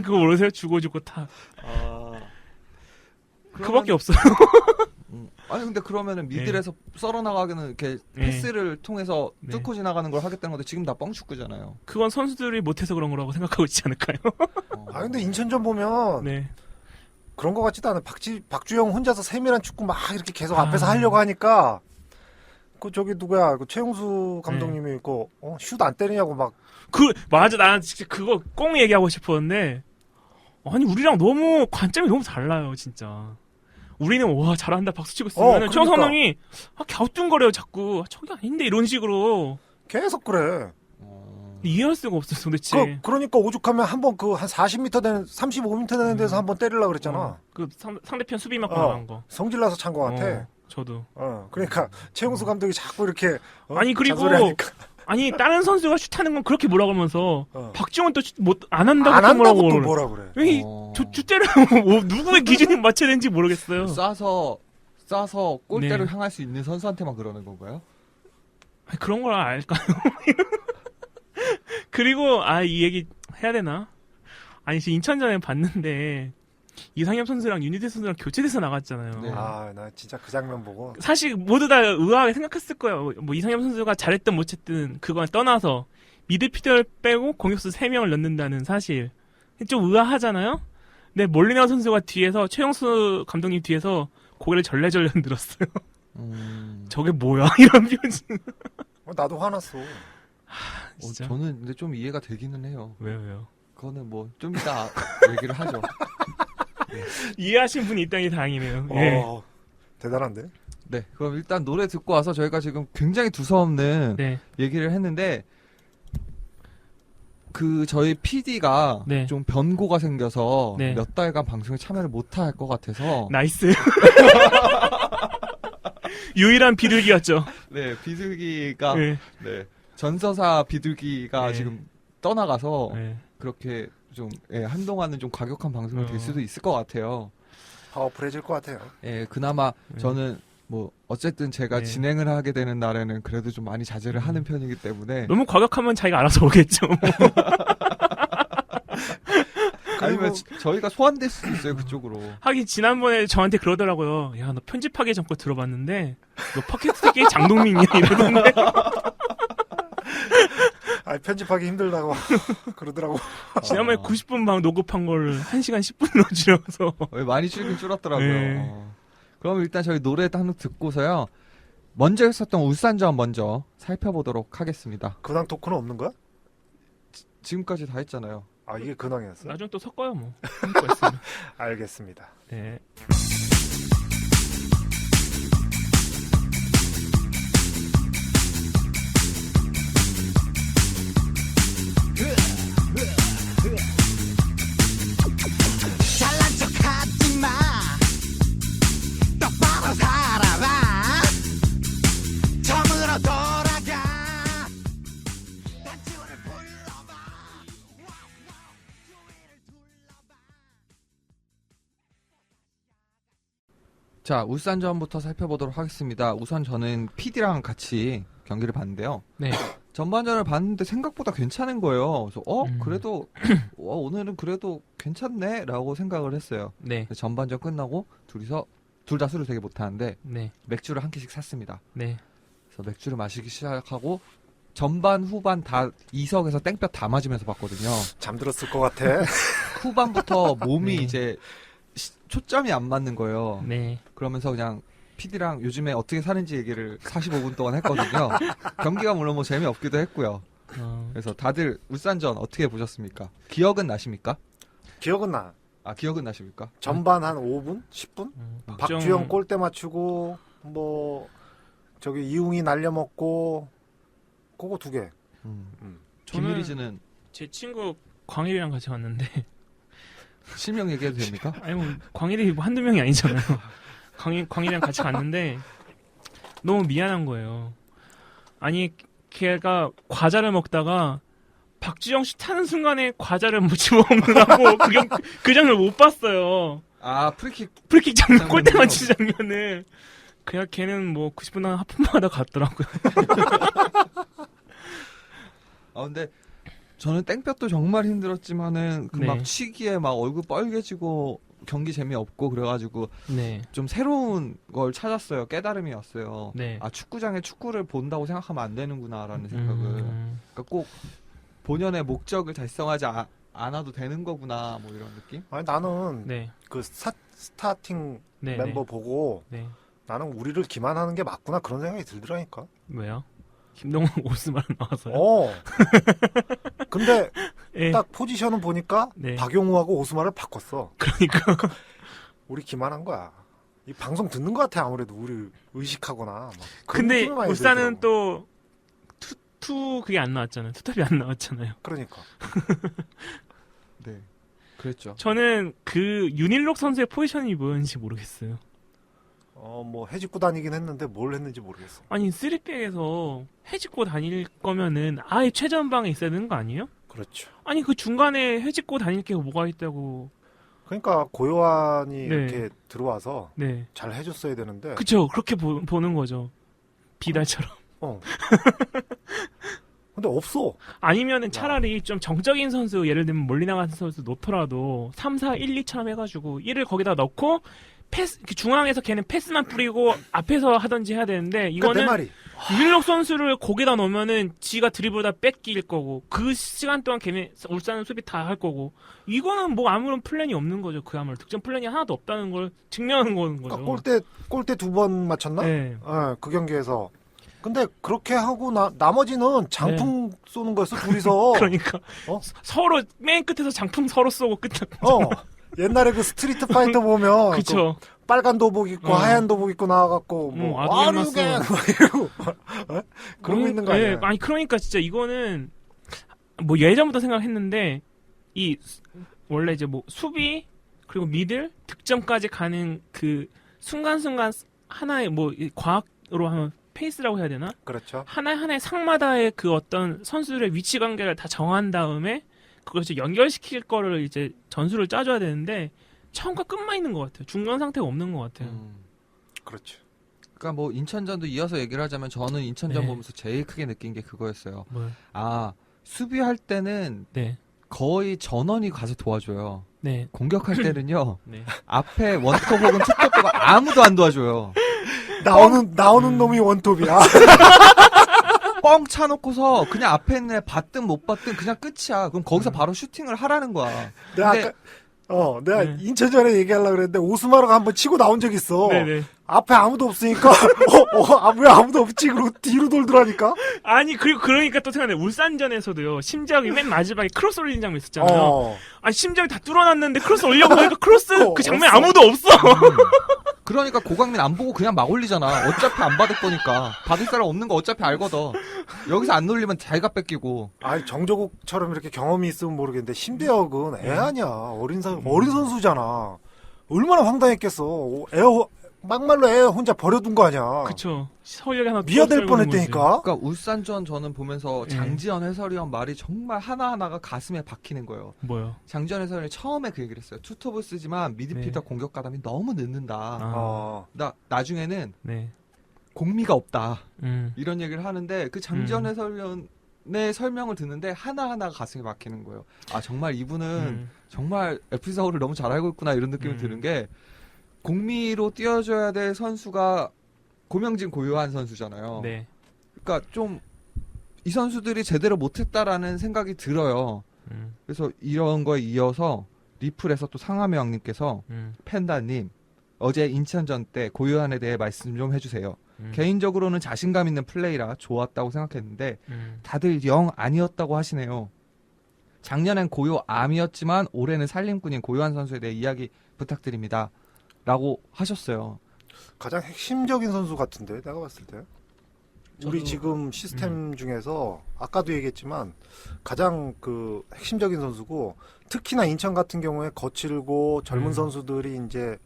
그거 모르세요? 주고 탁. 그거밖에 없어요. 아니 근데 그러면은 미들에서 썰어 나가기는 이렇게 네. 패스를 통해서 네. 뚫고 지나가는 걸 하겠다는 건데 지금 다 뻥축구잖아요. 그건 선수들이 못해서 그런 거라고 생각하고 있지 않을까요? 아 근데 인천전 보면 네. 그런 것 같지도 않아. 박주영 혼자서 세밀한 축구 막 이렇게 계속 앞에서 하려고 하니까 그 저기 누구야? 그 최용수 감독님이 슛 안 때리냐고 막. 맞아. 나는 진짜 그거 꼭 얘기하고 싶었는데 아니 우리랑 너무 관점이 너무 달라요, 진짜. 우리는 와 잘한다 박수 치고 있으면 최용수 그러니까. 감독이 갸우뚱거려요 자꾸. 저게 아닌데 이런 식으로 계속 그래. 이해할 수가 없었어 도대체. 그러니까 오죽하면 한번 한 40m 되는 35m 되는 데서 한번 때리려고 그랬잖아. 그 상대편 수비 맞고 나간 거. 성질나서 찬 것 같아. 저도. 그러니까 최용수 감독이 자꾸 이렇게 아니 그리고 잔소리하니까. 아니 다른 선수가 슛하는 건 그렇게 뭐라 그러면서 박지원은 또 안 한다고 안 또 한다고 또 뭐라 그래. 왜 주 때려 뭐 누구의 기준이 맞춰야 되는지 모르겠어요. 싸서 골대를 네. 향할 수 있는 선수한테만 그러는 건가요? 아니, 그런 걸 알까요? 그리고 이 얘기 해야 되나? 아니 지금 인천전에 봤는데 이상엽 선수랑 윤희대 선수랑 교체돼서 나갔잖아요. 네. 나 진짜 그 장면 보고 사실 모두 다 의아하게 생각했을 거예요. 뭐 이상엽 선수가 잘했든 못했든 그건 떠나서 미드필더를 빼고 공격수 3명을 넣는다는 사실 좀 의아하잖아요. 근데 몰리나 선수가 뒤에서 최용수 감독님 뒤에서 고개를 절레절레 흔들었어요. 저게 뭐야 이런 표정. 나도 화났어. 진짜? 저는 근데 좀 이해가 되기는 해요. 왜요? 그거는 뭐 좀 이따 얘기를 하죠. 이해하신 분이 있다니 다행이네요. 예. 대단한데? 네, 그럼 일단 노래 듣고 와서 저희가 지금 굉장히 두서없는 네. 얘기를 했는데 저희 PD가 네. 좀 변고가 생겨서 네. 몇 달간 방송에 참여를 못할 것 같아서 나이스. 유일한 비둘기였죠. 네, 비둘기가 네. 네, 전서사 비둘기가 네. 지금 떠나가서 네. 그렇게 좀 한동안은 좀 과격한 방송이 될 수도 있을 것 같아요. 파워풀해질 것 같아요. 예, 그나마 저는 뭐 어쨌든 제가 네. 진행을 하게 되는 날에는 그래도 좀 많이 자제를 하는 편이기 때문에 너무 과격하면 자기가 알아서 오겠죠. 아니면 저희가 소환될 수도 있어요 그쪽으로. 하긴 지난번에 저한테 그러더라고요. 야, 너 편집하기 전거 들어봤는데 너 팟캐스트 게임 장동민이야 이러던데. 편집하기 힘들다고 그러더라고. 지난번에 90분 방 녹음한 걸 1시간 10분으로 줄여서. 많이 줄긴 줄었더라고요. 네. 그럼 일단 저희 노래 한곡 듣고서요. 먼저 했었던 울산전 먼저 살펴보도록 하겠습니다. 근황 토크는 없는 거야? 지금까지 다 했잖아요. 아, 이게 근황이었어요? 나중에 또 섞어요 뭐. 거 있으면. 알겠습니다. 네. 잘난 척하지 마. 똑바로 살아봐. 처음으로 돌아가. 단추를 불러봐. 자, 울산전부터 살펴보도록 하겠습니다. 우선 저는 PD랑 같이 경기를 봤는데요. 네. 전반전을 봤는데 생각보다 괜찮은 거예요. 그래서 그래도 오늘은 그래도 괜찮네 라고 생각을 했어요. 네. 그래서 전반전 끝나고 둘 다 술을 되게 못하는데 네. 맥주를 한 캔씩 샀습니다. 네. 그래서 맥주를 마시기 시작하고 전반 후반 다 2석에서 땡볕 다 맞으면서 봤거든요. 잠들었을 것 같아. 후반부터 몸이 네. 이제 초점이 안 맞는 거예요. 네. 그러면서 그냥 PD랑 요즘에 어떻게 사는지 얘기를 45분 동안 했거든요. 경기가 물론 뭐 재미없기도 했고요. 그래서 다들 울산전 어떻게 보셨습니까? 기억은 나십니까? 기억은 나. 아, 기억은 나십니까? 전반 한 5분? 10분? 박주영 골대 맞추고 뭐 저기 이웅이 날려먹고 그거 2개. 저는 김유리즈는 제 친구 광일이랑 같이 갔는데 실명 얘기해도 됩니까? 아니 뭐 광일이 뭐 한두 명이 아니잖아요. 광일이랑 같이 갔는데 너무 미안한 거예요. 아니 걔가 과자를 먹다가 박주영 씨 타는 순간에 과자를 못 집어먹느라고 그 장면 못 봤어요. 아, 프리킥 장면 골대 장면이요? 맞추 장면을. 그냥 걔는 뭐 90분 한 하품마다 갔더라고요. 아, 근데 저는 땡볕도 정말 힘들었지만은 그 네. 막 치기에 막 얼굴 빨개지고 경기 재미없고 그래가지고 네. 좀 새로운 걸 찾았어요. 깨달음이 왔어요. 네. 아, 축구장에 축구를 본다고 생각하면 안 되는구나라는 생각을. 음. 그러니까 꼭 본연의 목적을 달성하지 않아도 되는 거구나 뭐 이런 느낌? 아니 나는 네. 그 스타팅 네. 멤버 보고 네. 나는 우리를 기만하는 게 맞구나 그런 생각이 들더라니까. 왜요? 김동원 오스만 나와서요? 근데 예. 딱 포지션은 보니까 네. 박용우하고 오스마를 바꿨어. 그러니까 우리 기만한 거야. 이 방송 듣는 것 같아 아무래도 우리 의식하거나. 막 그런 근데 느낌이 많이 울산은 들더라고. 또 투 그게 안 나왔잖아요. 투탑이 안 나왔잖아요. 그러니까. 네. 그랬죠. 저는 그 윤일록 선수의 포지션이 뭐였는지 모르겠어요. 뭐 해집고 다니긴 했는데 뭘 했는지 모르겠어. 아니 3백에서 해집고 다닐 거면은 아예 최전방에 있어야 되는 거 아니에요? 그렇죠. 아니 그 중간에 해집고 다닐 게 뭐가 있다고. 그러니까 고요한이 네. 이렇게 들어와서 네. 잘 해줬어야 되는데. 그쵸. 그렇게 보는 거죠. 비달처럼. 근데 없어. 아니면은 차라리 좀 정적인 선수, 예를 들면 몰리나 같은 선수 놓더라도 3, 4, 1, 2처럼 해가지고 1을 거기다 넣고 패스, 중앙에서 걔는 패스만 뿌리고 앞에서 하든지 해야 되는데 그러니까 내 이거는 말이. 윤일록 선수를 거기다 넣으면은 지가 드리블다 뺏길 거고 그 시간 동안 걔네 울산은 수비 다 할 거고 이거는 뭐 아무런 플랜이 없는 거죠. 그야말로 득점 플랜이 하나도 없다는 걸 증명하는 거는 거죠. 그러니까 골대 2번 맞췄나? 네. 그 경기에서. 근데 그렇게 하고 나머지는 장풍 쏘는 거였어 둘이서. 그러니까 서로 맨 끝에서 장풍 서로 쏘고 끝. 옛날에 그 스트리트 파이터 보면 그쵸. 그 빨간 도복 입고 하얀 도복 입고 나와갖고 뭐 아르겐 이러고 그런 거 있는 거 아니야? 아니 그러니까 진짜 이거는 뭐 예전부터 생각했는데 이 원래 이제 뭐 수비 그리고 미들 득점까지 가는 그 순간순간 하나의 뭐 과학으로 하면 페이스라고 해야 되나? 그렇죠. 하나의 상마다의 그 어떤 선수들의 위치 관계를 다 정한 다음에 그걸 이제 연결시킬 거를 이제 전술을 짜줘야 되는데 처음과 끝만 있는 것 같아요. 중간 상태가 없는 것 같아요. 그렇죠. 그러니까 뭐 인천전도 이어서 얘기를 하자면 저는 인천전 네. 보면서 제일 크게 느낀 게 그거였어요. 뭐, 아, 수비할 때는 네, 거의 전원이 가서 도와줘요. 네, 공격할 때는요. 네. 앞에 원톱 혹은 투톱가 아무도 안 도와줘요. 나오는 놈이 원톱이야. 뻥 차놓고서 그냥 앞에 있는 애 봤든 못 봤든 그냥 끝이야. 그럼 거기서 바로 슈팅을 하라는 거야. 내가 근데- 아까 내가 네. 인천전에 얘기하려고 그랬는데 오스마르가 한번 치고 나온 적 있어. 네네. 앞에 아무도 없으니까 왜 아무도 없지? 그러고 뒤로 돌더라니까. 아니 그리고 그러니까 또 생각나네. 울산전에서도요. 심지어이 맨 마지막에 크로스 올리는 장면 있었잖아요. 아니 심지어 다 뚫어놨는데 크로스 올려고 하니까 크로스 그 장면 아무도 없어. 그러니까 고강민 안 보고 그냥 막 올리잖아. 어차피 안 받을 거니까. 받을 사람 없는 거 어차피 알거든. 여기서 안 올리면 자기가 뺏기고. 아니 정조국처럼 이렇게 경험이 있으면 모르겠는데 심대혁은 애 아니야. 어린 선수잖아. 얼마나 황당했겠어. 막말로 애 혼자 버려둔 거 아니야. 그쵸. 서울역에 하나 미아될 뻔했다니까. 그러니까 울산전 저는 보면서 장지현 해설위원 말이 정말 하나하나가 가슴에 박히는 거예요. 뭐요? 장지현 해설위원이 처음에 그 얘기를 했어요. 투톱을 쓰지만 미드필더 공격 가담이 너무 늦는다. 나중에는 공미가 없다. 이런 얘기를 하는데 그 장지현 해설위원의 설명을 듣는데 하나하나가 가슴에 박히는 거예요. 아 정말 이분은 정말 FC 서울을 너무 잘 알고 있구나 이런 느낌이 드는 게 공미로 뛰어줘야 될 선수가 고명진 고요한 선수잖아요. 네. 그러니까 좀 이 선수들이 제대로 못했다라는 생각이 들어요. 그래서 이런 거에 이어서 리플에서 또 상암의 왕님께서 팬다님 어제 인천전 때 고요한에 대해 말씀 좀 해주세요. 개인적으로는 자신감 있는 플레이라 좋았다고 생각했는데 다들 영 아니었다고 하시네요. 작년엔 고요암이었지만 올해는 살림꾼인 고요한 선수에 대해 이야기 부탁드립니다. 라고 하셨어요. 가장 핵심적인 선수 같은데 내가 봤을 때 우리 지금 시스템 중에서 아까도 얘기했지만 가장 그 핵심적인 선수고 특히나 인천 같은 경우에 거칠고 젊은 선수들이 이제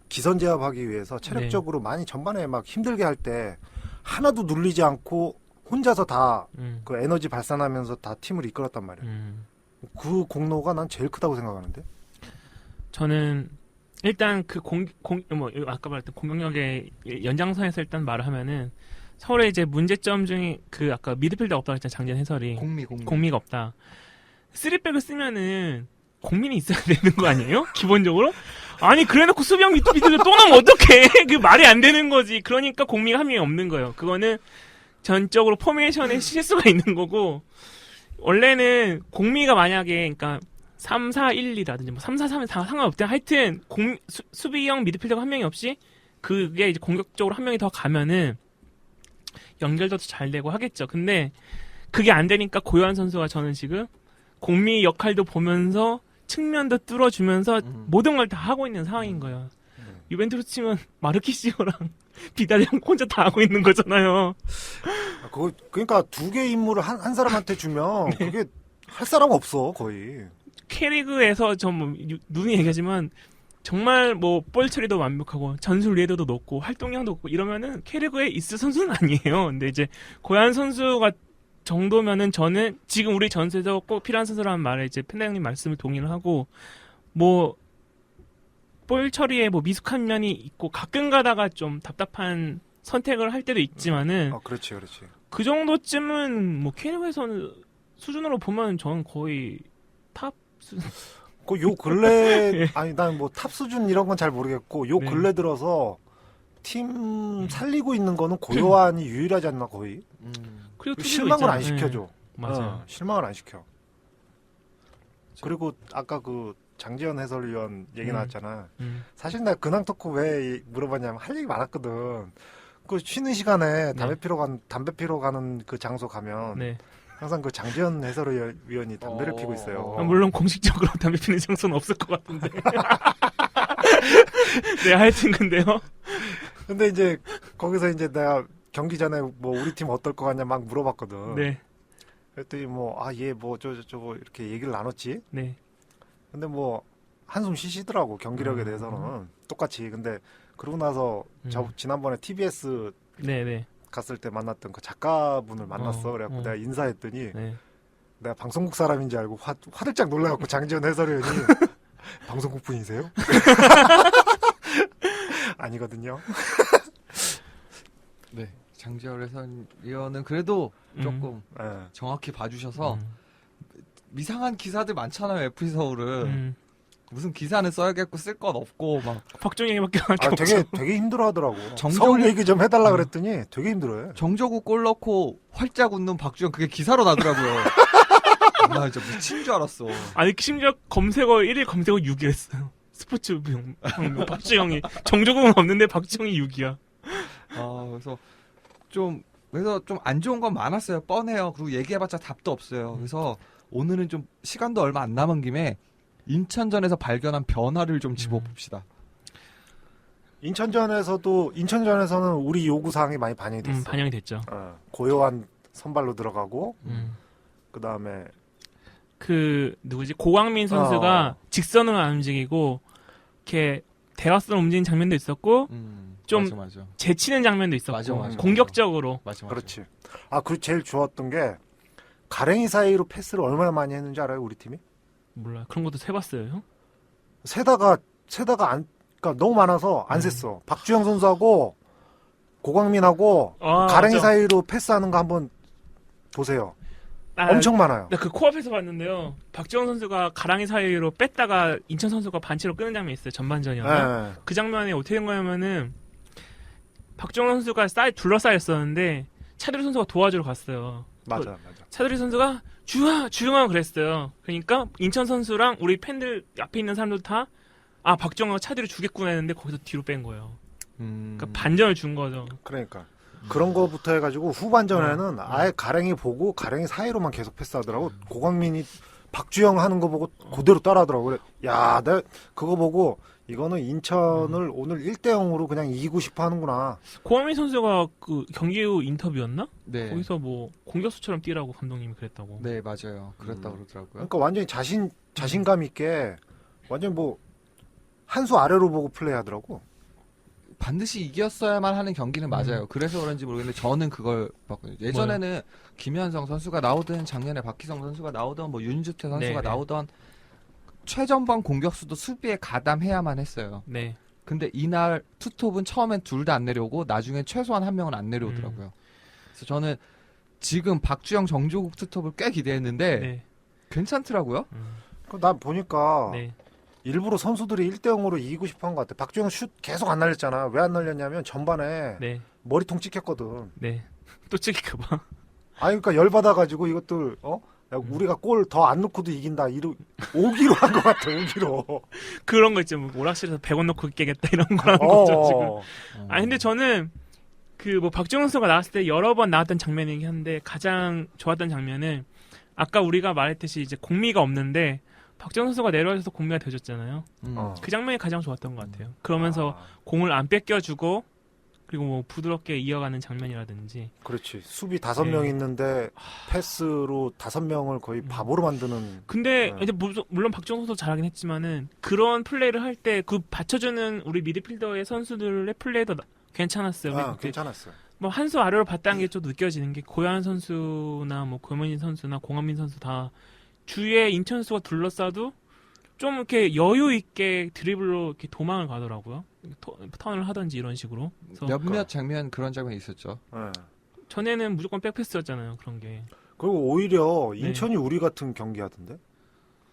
기선제압하기 위해서 체력적으로 많이 전반에 막 힘들게 할 때 하나도 눌리지 않고 혼자서 다 그 에너지 발산하면서 다 팀을 이끌었단 말이에요. 그 공로가 난 제일 크다고 생각하는데. 저는 일단 그 아까 말했던 공격력의 연장선에서 일단 말을 하면은 서울의 이제 문제점 중에 그 아까 미드필더 없다고 했잖아요. 장진 해설이. 공미가 없다. 3백을 쓰면은 공민이 있어야 되는 거 아니에요? 기본적으로? 아니 그래놓고 수비형 미드필더 또 나오면 어떡해. 그 말이 안 되는 거지. 그러니까 공미가 한 명이 없는 거예요. 그거는 전적으로 포메이션에 실수가 있는 거고 원래는 공미가 만약에 그러니까 3-4-1-2라든지 뭐 3-4-3은 상관없대. 하여튼 수비형 미드필더가 한 명이 없이 그게 이제 공격적으로 한 명이 더 가면은 연결도 잘 되고 하겠죠. 근데 그게 안 되니까 고요한 선수가 저는 지금 공미 역할도 보면서 측면도 뚫어주면서 모든 걸 다 하고 있는 상황인 거예요. 유벤투스 치면 마르키시오랑 비달이랑 혼자 다 하고 있는 거잖아요. 그러니까 두 개의 임무를 한 사람한테 주면 그게 할 사람 없어 거의. K리그에서 좀 눈이 얘기하지만 정말 뭐 볼 처리도 완벽하고 전술 리에도도 높고 활동량도 높고 이러면은 K리그에 있을 선수는 아니에요. 근데 이제 고얀 선수가 정도면은 저는 지금 우리 전세에서 꼭 필요한 선수라는 말에 이제 팬다형님 말씀을 동의를 하고 뭐 볼 처리에 뭐 미숙한 면이 있고 가끔 가다가 좀 답답한 선택을 할 때도 있지만은 그렇지. 그 정도쯤은 뭐 K리그에서는 수준으로 보면 저는 거의 탑 수준. 요 근래 아니 난 뭐 탑 수준 이런 건 잘 모르겠고 요 근래 들어서 팀 살리고 있는 거는 고요한이 유일하지 않나 거의. 그리고 실망을 안 시켜줘. 맞아요. 실망을 안 시켜. 그리고 아까 그 장지현 해설위원 얘기 나왔잖아. 사실 나 근황 토크 왜 물어봤냐면 할 얘기 많았거든. 그 쉬는 시간에 담배 피러 가는 그 장소 가면 항상 그 장지현 해설위원이 담배를 피고 있어요. 물론 공식적으로 담배 피는 장소는 없을 것 같은데. 네, 하여튼 근데요. 근데 이제 거기서 이제 내가 경기 전에 뭐 우리 팀 어떨 것 같냐 막 물어봤거든. 네. 그랬더니 얘 뭐 저거 이렇게 얘기를 나눴지. 네. 근데 뭐 한숨 쉬시더라고 경기력에 대해서는 똑같이. 근데 그러고 나서 지난번에 TBS 갔을 때 만났던 그 작가분을 만났어. 그래갖고 내가 인사했더니 내가 방송국 사람인 줄 알고 화들짝 놀라갖고 장지현 해설위원이 방송국 분이세요? 아니거든요. 네, 장지현 해설위원은 그래도 조금 정확히 봐주셔서 이상한 기사들 많잖아요. FC 서울은 무슨 기사는 써야겠고 쓸 건 없고 막 박종영이밖에 없어. 되게 힘들어하더라고. 서울 얘기 좀 해달라 그랬더니 되게 힘들어해. 정조국 골 넣고 활짝 웃는 박주영 그게 기사로 나더라고요. 나 진짜 미친 줄 알았어. 아니 심지어 검색어 1일 검색어 6위 했어요. 스포츠 박주영이 정조국은 없는데 박주영이 6이야. 그래서 좀 안 좋은 건 많았어요. 뻔해요. 그리고 얘기해봤자 답도 없어요. 그래서 오늘은 좀 시간도 얼마 안 남은 김에 인천전에서 발견한 변화를 좀 짚어봅시다. 인천전에서는 우리 요구사항이 많이 반영이 됐어. 반영이 됐죠. 고요한 선발로 들어가고, 그 다음에 그 누구지 고광민 선수가 직선으로 안 움직이고 이렇게 대각선 움직이는 장면도 있었고 좀 맞아. 제치는 장면도 있었고 맞아. 공격적으로. 맞아. 그렇지. 그리고 제일 좋았던 게 가랭이 사이로 패스를 얼마나 많이 했는지 알아요, 우리 팀이? 몰라 그런 것도 세봤어요, 형? 세다가 그러니까 너무 많아서 안 셌어. 박주영 선수하고 고광민하고 가랭이 맞아. 사이로 패스하는 거 한번 보세요. 엄청 많아요. 나 그 코앞에서 봤는데요. 박지원 선수가 가랑이 사이로 뺐다가 인천 선수가 반치로 끄는 장면이 있어요. 전반전이었나? 네. 그 장면에 어떻게 된 거냐면은 박지원 선수가 둘러싸였었는데 차두리 선수가 도와주러 갔어요. 맞아. 차두리 선수가 주영아 그랬어요. 그러니까 인천 선수랑 우리 팬들 앞에 있는 사람들 다 박지원가 차두리 주겠구나 했는데 거기서 뒤로 뺀 거예요. 그러니까 반전을 준 거죠. 그러니까 그런 거부터 해가지고 후반전에는 아예 가랭이 보고 가랭이 사이로만 계속 패스하더라고. 고광민이 박주영 하는 거 보고 그대로 따라하더라고. 그래, 야, 내가 그거 보고 이거는 인천을 오늘 1대0으로 그냥 이기고 싶어 하는구나. 고광민 선수가 그 경기 후 인터뷰였나? 네. 거기서 뭐 공격수처럼 뛰라고 감독님이 그랬다고. 네, 맞아요. 그랬다고 그러더라고요. 그러니까 완전히 자신감 있게 완전 뭐 한 수 아래로 보고 플레이하더라고. 반드시 이겼어야만 하는 경기는 맞아요. 그래서 그런지 모르겠는데 저는 그걸 봤거든요. 예전에는 김현성 선수가 나오든 작년에 박희성 선수가 나오든 뭐 윤주태 선수가 네네. 나오던 최전방 공격수도 수비에 가담해야만 했어요. 네. 근데 이날 투톱은 처음엔 둘 다 안 내려오고 나중엔 최소한 한 명은 안 내려오더라고요. 그래서 저는 지금 박주영 정조국 투톱을 꽤 기대했는데 네. 괜찮더라고요. 난 보니까 네. 일부러 선수들이 1대0으로 이기고 싶어 한 것 같아. 박주영 슛 계속 안 날렸잖아. 왜 안 날렸냐면 전반에 네. 머리통 찍혔거든. 네. 또 찍힐까봐. 그러니까 열받아가지고 이것들 야, 우리가 골 더 안 넣고도 이긴다. 오기로 한 것 같아. 오기로. 그런 거 있죠. 뭐 오락실에서 100원 넣고 깨겠다 이런 거라는 거죠 지금. 근데 저는 그 뭐 박주영 선수가 나왔을 때 여러 번 나왔던 장면이긴 한데 가장 좋았던 장면은 아까 우리가 말했듯이 이제 공미가 없는데 박주영 선수가 내려와서 공미가 되어줬잖아요. 그 장면이 가장 좋았던 것 같아요. 그러면서 공을 안 뺏겨주고 그리고 뭐 부드럽게 이어가는 장면이라든지. 그렇지. 수비 5명 있는데 패스로 5명을 거의 바보로 만드는. 근데 이제 물론 박주영 선수 잘하긴 했지만은 그런 플레이를 할 때 그 받쳐주는 우리 미드필더의 선수들의 플레이도 괜찮았어요. 괜찮았어요. 뭐 한 수 아래로 봤다는 게 좀 느껴지는 게 고현 선수나 뭐 고문인 선수나 공한민 선수 다 주위에 인천 선수가 둘러싸도 좀 이렇게 여유 있게 드리블로 이렇게 도망을 가더라고요. 턴을 하든지 이런 식으로. 몇몇 장면 그런 장면이 있었죠. 전에는 무조건 백패스였잖아요. 그런 게. 그리고 오히려 인천이 우리 같은 경기 하던데.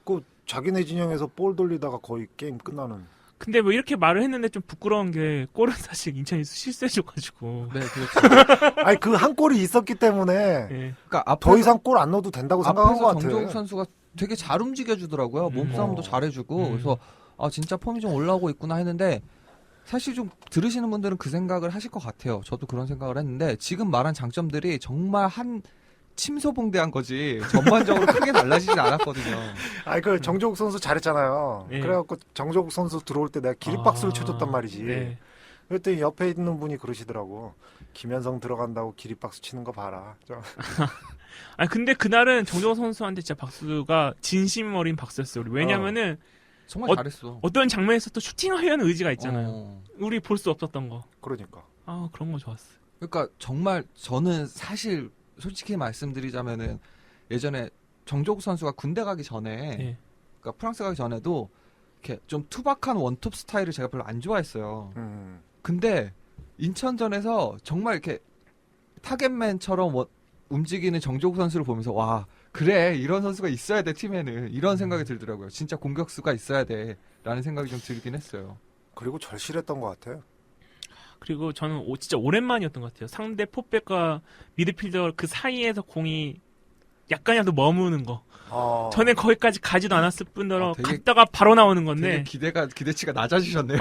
그 자기네 진영에서 볼 돌리다가 거의 게임 끝나는. 근데 뭐 이렇게 말을 했는데 좀 부끄러운 게 골은 사실 인천이 실수해줘가지고. 네, 그렇죠. 그 한 골이 있었기 때문에 네. 그러니까 더 이상 골 안 넣어도 된다고 생각한 것 같아. 정종욱 선수가 되게 잘 움직여주더라고요. 몸싸움도 잘해주고. 그래서 진짜 폼이 좀 올라오고 있구나 했는데 사실 좀 들으시는 분들은 그 생각을 하실 것 같아요. 저도 그런 생각을 했는데 지금 말한 장점들이 정말 한 침소봉대한 거지 전반적으로 크게 달라지진 않았거든요. 그 정조국 선수 잘했잖아요. 네. 그래갖고 정조국 선수 들어올 때 내가 기립박수를 쳐줬단 말이지. 네. 그랬더니 옆에 있는 분이 그러시더라고. 김현성 들어간다고 기립박수 치는 거 봐라. 근데 그날은 정정호 선수한테 진짜 박수가 진심 어린 박수였어요. 왜냐면은 정말 잘했어. 어떤 장면에서 또 슈팅하려는 의지가 있잖아요. 우리 볼 수 없었던 거. 그러니까. 그런 거 좋았어. 그러니까 정말 저는 사실 솔직히 말씀드리자면은 예전에 정조국 선수가 군대 가기 전에 그러니까 프랑스 가기 전에도 이렇게 좀 투박한 원톱 스타일을 제가 별로 안 좋아했어요. 근데 인천전에서 정말 이렇게 타겟맨처럼 움직이는 정조국 선수를 보면서 와 그래 이런 선수가 있어야 돼 팀에는 이런 생각이 들더라고요. 진짜 공격수가 있어야 돼라는 생각이 좀 들긴 했어요. 그리고 절실했던 것 같아요. 그리고 저는 진짜 오랜만이었던 것 같아요. 상대 포백과 미드필더 그 사이에서 공이 약간이라도 머무는 거. 아. 전에 거기까지 가지도 않았을 뿐더러 아, 되게- 갔다가 바로 나오는 건데 기대치가 낮아지셨네요.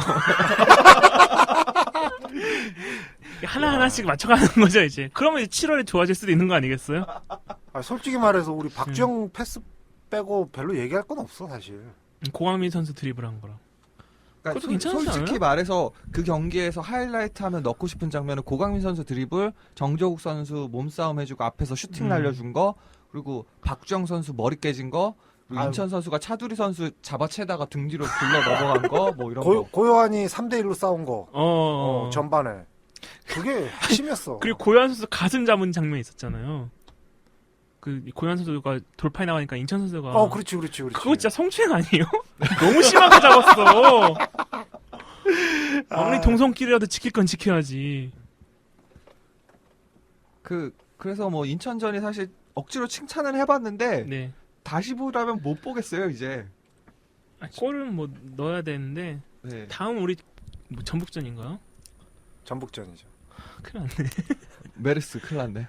하나하나씩 맞춰가는 거죠 이제. 그러면 이제 7월에 좋아질 수도 있는 거 아니겠어요? 아, 솔직히 말해서 우리 박주영 패스 빼고 별로 얘기할 건 없어 사실. 고강민 선수 드리블한 거랑. 그러니까 그것도 괜찮지 솔직히 않아요? 말해서 그 경기에서 하이라이트 하면 넣고 싶은 장면은 고강민 선수 드리블, 정조국 선수 몸싸움 해주고 앞에서 슈팅 날려준 거, 그리고 박주영 선수 머리 깨진 거, 그리고 아유. 인천 선수가 차두리 선수 잡아채다가 등 뒤로 굴러 넘어간 거, 뭐 이런 거. 고요한이 3대1로 싸운 거. 전반에. 그게 핵심이었어. 그리고 고현 선수 가슴 잡은 장면이 있었잖아요. 그 고현 선수가 돌파에 나가니까 인천 선수가 그렇지. 그거 진짜 성추행 아니에요? 너무 심하게 잡았어. 아무리 동성끼리라도 지킬 건 지켜야지. 그래서 뭐 인천전이 사실 억지로 칭찬을 해봤는데 네. 다시 보라면 못 보겠어요 이제. 골은 뭐 넣어야 되는데 네. 다음 우리 뭐 전북전인가요? 전북전이죠. 큰일 났네. 메르스 큰일 났네.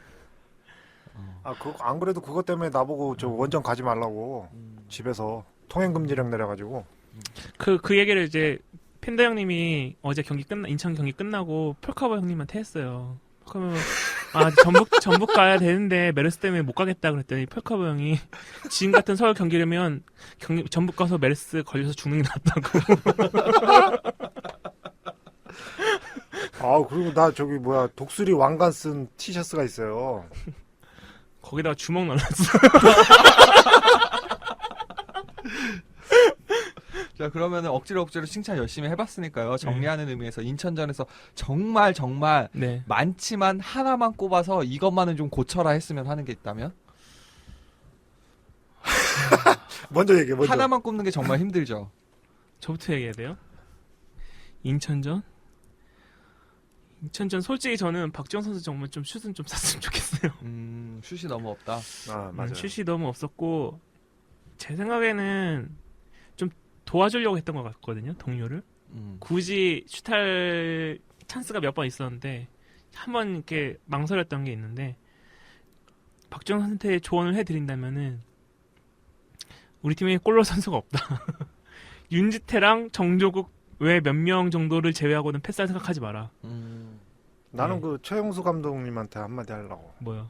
안 그래도 그것 때문에 나보고 저 원정 가지 말라고 집에서 통행금지령 내려가지고. 그 얘기를 이제 팬더 형님이 어제 인천 경기 끝나고 폴카버 형님한테 했어요. 그러면 전북 가야 되는데 메르스 때문에 못 가겠다 그랬더니 폴카버 형이 지금 같은 서울 경기라면 전북 가서 메르스 걸려서 죽는 게 낫다고. 그리고 나 저기 독수리 왕관 쓴 티셔츠가 있어요. 거기다가 주먹 날랐어. 자, 그러면은 억지로 칭찬 열심히 해봤으니까요. 정리하는 의미에서 인천전에서 정말 네. 많지만 하나만 꼽아서 이것만은 좀 고쳐라 했으면 하는 게 있다면? 먼저 얘기해. 하나만 꼽는 게 정말 힘들죠. 저부터 얘기해야 돼요? 인천전 솔직히 저는 박지영 선수 정말 좀 슛은 좀 쐈으면 좋겠어요. 슛이 너무 없다. 맞아요. 슛이 너무 없었고 제 생각에는 좀 도와주려고 했던 것 같거든요. 동료를. 굳이 슛할 찬스가 몇 번 있었는데 한 번 이렇게 망설였던 게 있는데 박지영 선수한테 조언을 해드린다면은 우리 팀에 골로 선수가 없다. 윤지태랑 정조국 외 몇 명 정도를 제외하고는 패스할 생각하지 마라. 나는 최용수 감독님한테 한마디 하려고. 뭐요?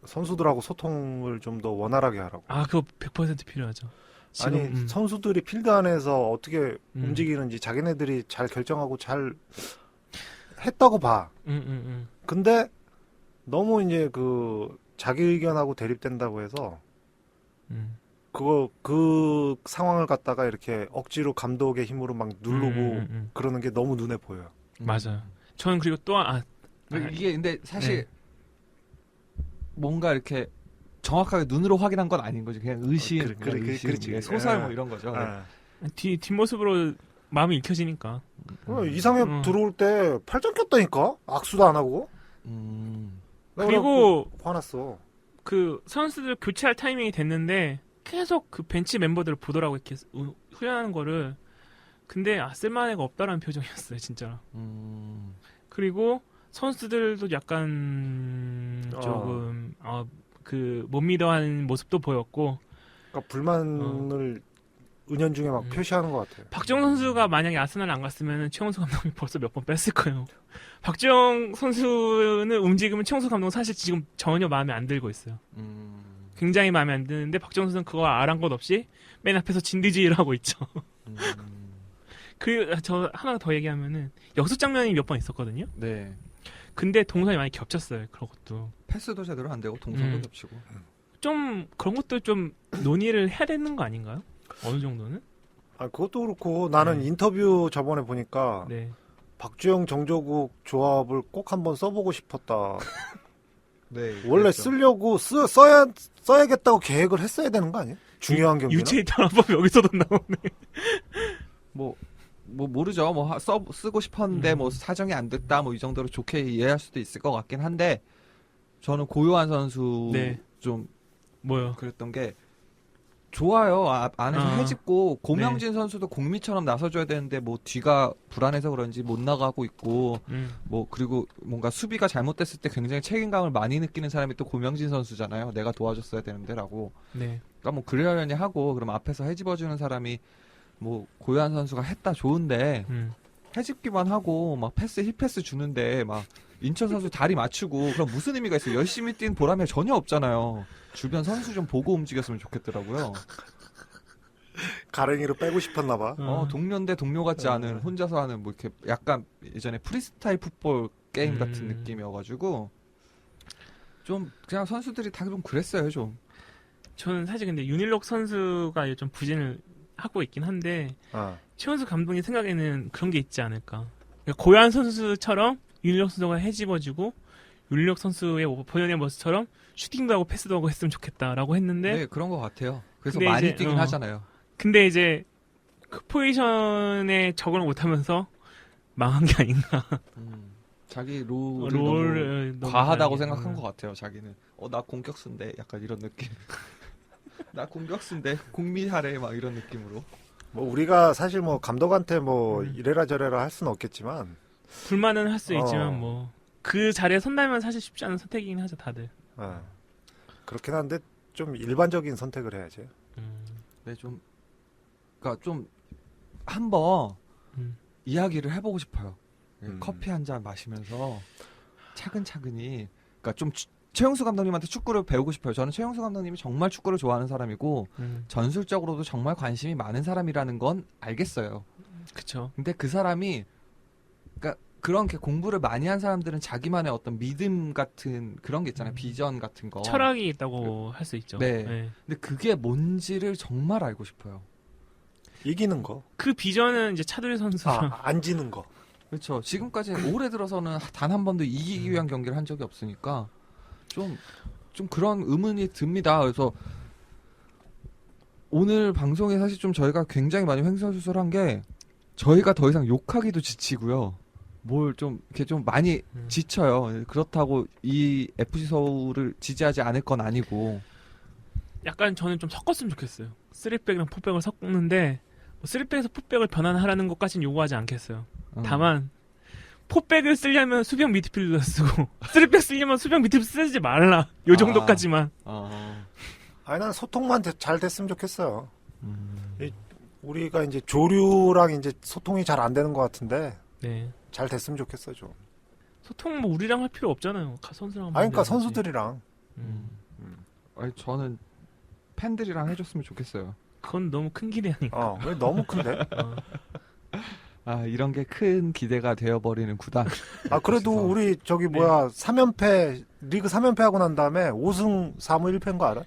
선수들하고 소통을 좀 더 원활하게 하라고. 그거 100% 필요하죠. 지금, 선수들이 필드 안에서 어떻게 움직이는지 자기네들이 잘 결정하고 잘 했다고 봐. 근데 너무 이제 자기 의견하고 대립된다고 해서 그 상황을 갖다가 이렇게 억지로 감독의 힘으로 막 누르고 그러는 게 너무 눈에 보여요. 맞아요. 저는 그리고 또 이게 근데 사실 뭔가 이렇게 정확하게 눈으로 확인한 건 아닌 거지. 그냥 의심, 그렇지. 소설 뭐 이런 거죠. 뒷모습으로 마음이 읽혀지니까. 이상엽 들어올 때 팔짱 꼈다니까? 악수도 안 하고. 그리고 화났어. 그 선수들 교체할 타이밍이 됐는데 계속 그 벤치 멤버들을 보더라고 이렇게 훈련하는 거를. 근데 쓸만한 애가 없다라는 표정이었어요 진짜. 그리고 선수들도 약간 조금 못 믿어하는 모습도 보였고. 그러니까 불만을 은연중에 막 표시하는 것 같아요. 박지영 선수가 만약에 아스날 안 갔으면 최용수 감독이 벌써 몇 번 뺐을 거예요. 박지영 선수는 움직이면 최용수 감독은 사실 지금 전혀 마음에 안 들고 있어요. 굉장히 마음에 안 드는데 박지영 선수는 그거 아랑곳 없이 맨 앞에서 진디지를 하고 있죠. 그리고 저 하나 더 얘기하면은 역습 장면이 몇 번 있었거든요. 네. 근데 동선이 많이 겹쳤어요. 그런 것도. 패스도 제대로 안 되고 동선도 겹치고. 좀 그런 것도 좀 논의를 해야 되는 거 아닌가요? 어느 정도는? 그것도 그렇고 나는 인터뷰 저번에 보니까 네. 박주영 정조국 조합을 꼭 한번 써보고 싶었다. 네. 원래 그랬죠. 쓰려고 써야겠다고 계획을 했어야 되는 거 아니에요? 중요한 경기는. 유체이터 한번 여기서도 나오네. 뭐 모르죠. 쓰고 싶었는데 뭐 사정이 안 됐다. 뭐 이 정도로 좋게 이해할 수도 있을 것 같긴 한데 저는 고요한 선수 네. 좀 뭐요? 그랬던 게 좋아요. 안에서 어. 해집고 고명진 선수도 공미처럼 나서줘야 되는데 뭐 뒤가 불안해서 그런지 못 나가고 있고 뭐 그리고 뭔가 수비가 잘못됐을 때 굉장히 책임감을 많이 느끼는 사람이 또 고명진 선수잖아요. 내가 도와줬어야 되는데라고. 네. 그러니까 뭐 그러려니 하고 그럼 앞에서 해집어주는 사람이 뭐 고요한 선수가 했다 좋은데 해집기만 하고 막 패스 힐패스 주는데 막 인천 선수 다리 맞추고 그럼 무슨 의미가 있어요? 열심히 뛴 보람이 전혀 없잖아요. 주변 선수 좀 보고 움직였으면 좋겠더라고요. 가랭이로 빼고 싶었나 봐. 동료인데 동료 같지 않은 혼자서 하는 뭐 이렇게 약간 예전에 프리스타일 풋볼 게임 같은 느낌이어가지고 좀 그냥 선수들이 다 좀 그랬어요 좀. 저는 사실 근데 윤일록 선수가 좀 부진을 하고 있긴 한데 최원수 감독님 생각에는 그런 게 있지 않을까. 그러니까 고요한 선수처럼 윤일록 선수가 해집어주고 윤일록 선수의 본연의 모습처럼 슈팅도 하고 패스도 하고 했으면 좋겠다라고 했는데 네 그런 것 같아요. 그래서 근데 많이 이제, 뛰긴 하잖아요. 근데 이제 그 포지션에 적응을 못하면서 망한 게 아닌가. 자기 롤을 롤을 너무 과하다고 너무 생각한 것 같아요. 자기는 나 공격수인데 약간 이런 느낌. 나 공격수인데 공미하래 막 이런 느낌으로. 뭐 우리가 사실 뭐 감독한테 뭐 이래라 저래라 할 수는 없겠지만 불만은 할 수 있지만 뭐 그 자리에 선다면 사실 쉽지 않은 선택이긴 하죠 다들. 그렇긴 한데 좀 일반적인 선택을 해야지. 네, 그러니까 좀 한번 이야기를 해보고 싶어요. 커피 한 잔 마시면서 차근차근히, 그러니까 좀 최용수 감독님한테 축구를 배우고 싶어요. 저는 최용수 감독님이 정말 축구를 좋아하는 사람이고 전술적으로도 정말 관심이 많은 사람이라는 건 알겠어요. 그렇죠. 근데 그 사람이, 그러니까 그렇게 공부를 많이 한 사람들은 자기만의 어떤 믿음 같은 그런 게 있잖아요. 비전 같은 거. 철학이 있다고 할 수 있죠. 네. 네. 근데 그게 뭔지를 정말 알고 싶어요. 이기는 거. 그 비전은 이제 차두리 선수랑 안 지는 거. 그렇죠. 지금까지 올해 들어서는 단 한 번도 이기기 위한 경기를 한 적이 없으니까 좀 그런 의문이 듭니다. 그래서 오늘 방송에 사실 좀 저희가 굉장히 많이 횡설수설한 게 저희가 더 이상 욕하기도 지치고요. 뭘 좀 이렇게 좀 많이 지쳐요. 그렇다고 이 FC 서울을 지지하지 않을 건 아니고. 약간 저는 좀 섞었으면 좋겠어요. 3백이랑 4백을 섞는데 뭐 3백에서 4백을 변환하라는 것까지는 요구하지 않겠어요. 다만 4백을 쓰려면 수비형 미드필더 쓰고 3백 쓰려면 수비형 미드필더 쓰지 말라. 요 정도까지만. 아니 난 소통만 잘 됐으면 좋겠어요. 우리가 이제 조류랑 이제 소통이 잘 안 되는 것 같은데 네. 잘 됐으면 좋겠어 좀. 소통 뭐 우리랑 할 필요 없잖아요. 선수랑. 아니 그러니까 선수들이랑. 아니 저는 팬들이랑 해줬으면 좋겠어요. 그건 너무 큰 기대 아닌가. 왜 너무 큰데? 이런 게 큰 기대가 되어버리는 구단. 그래도 우리 저기 뭐야 3연패 리그 3연패 하고 난 다음에 5승 4무 1패인 거 알아?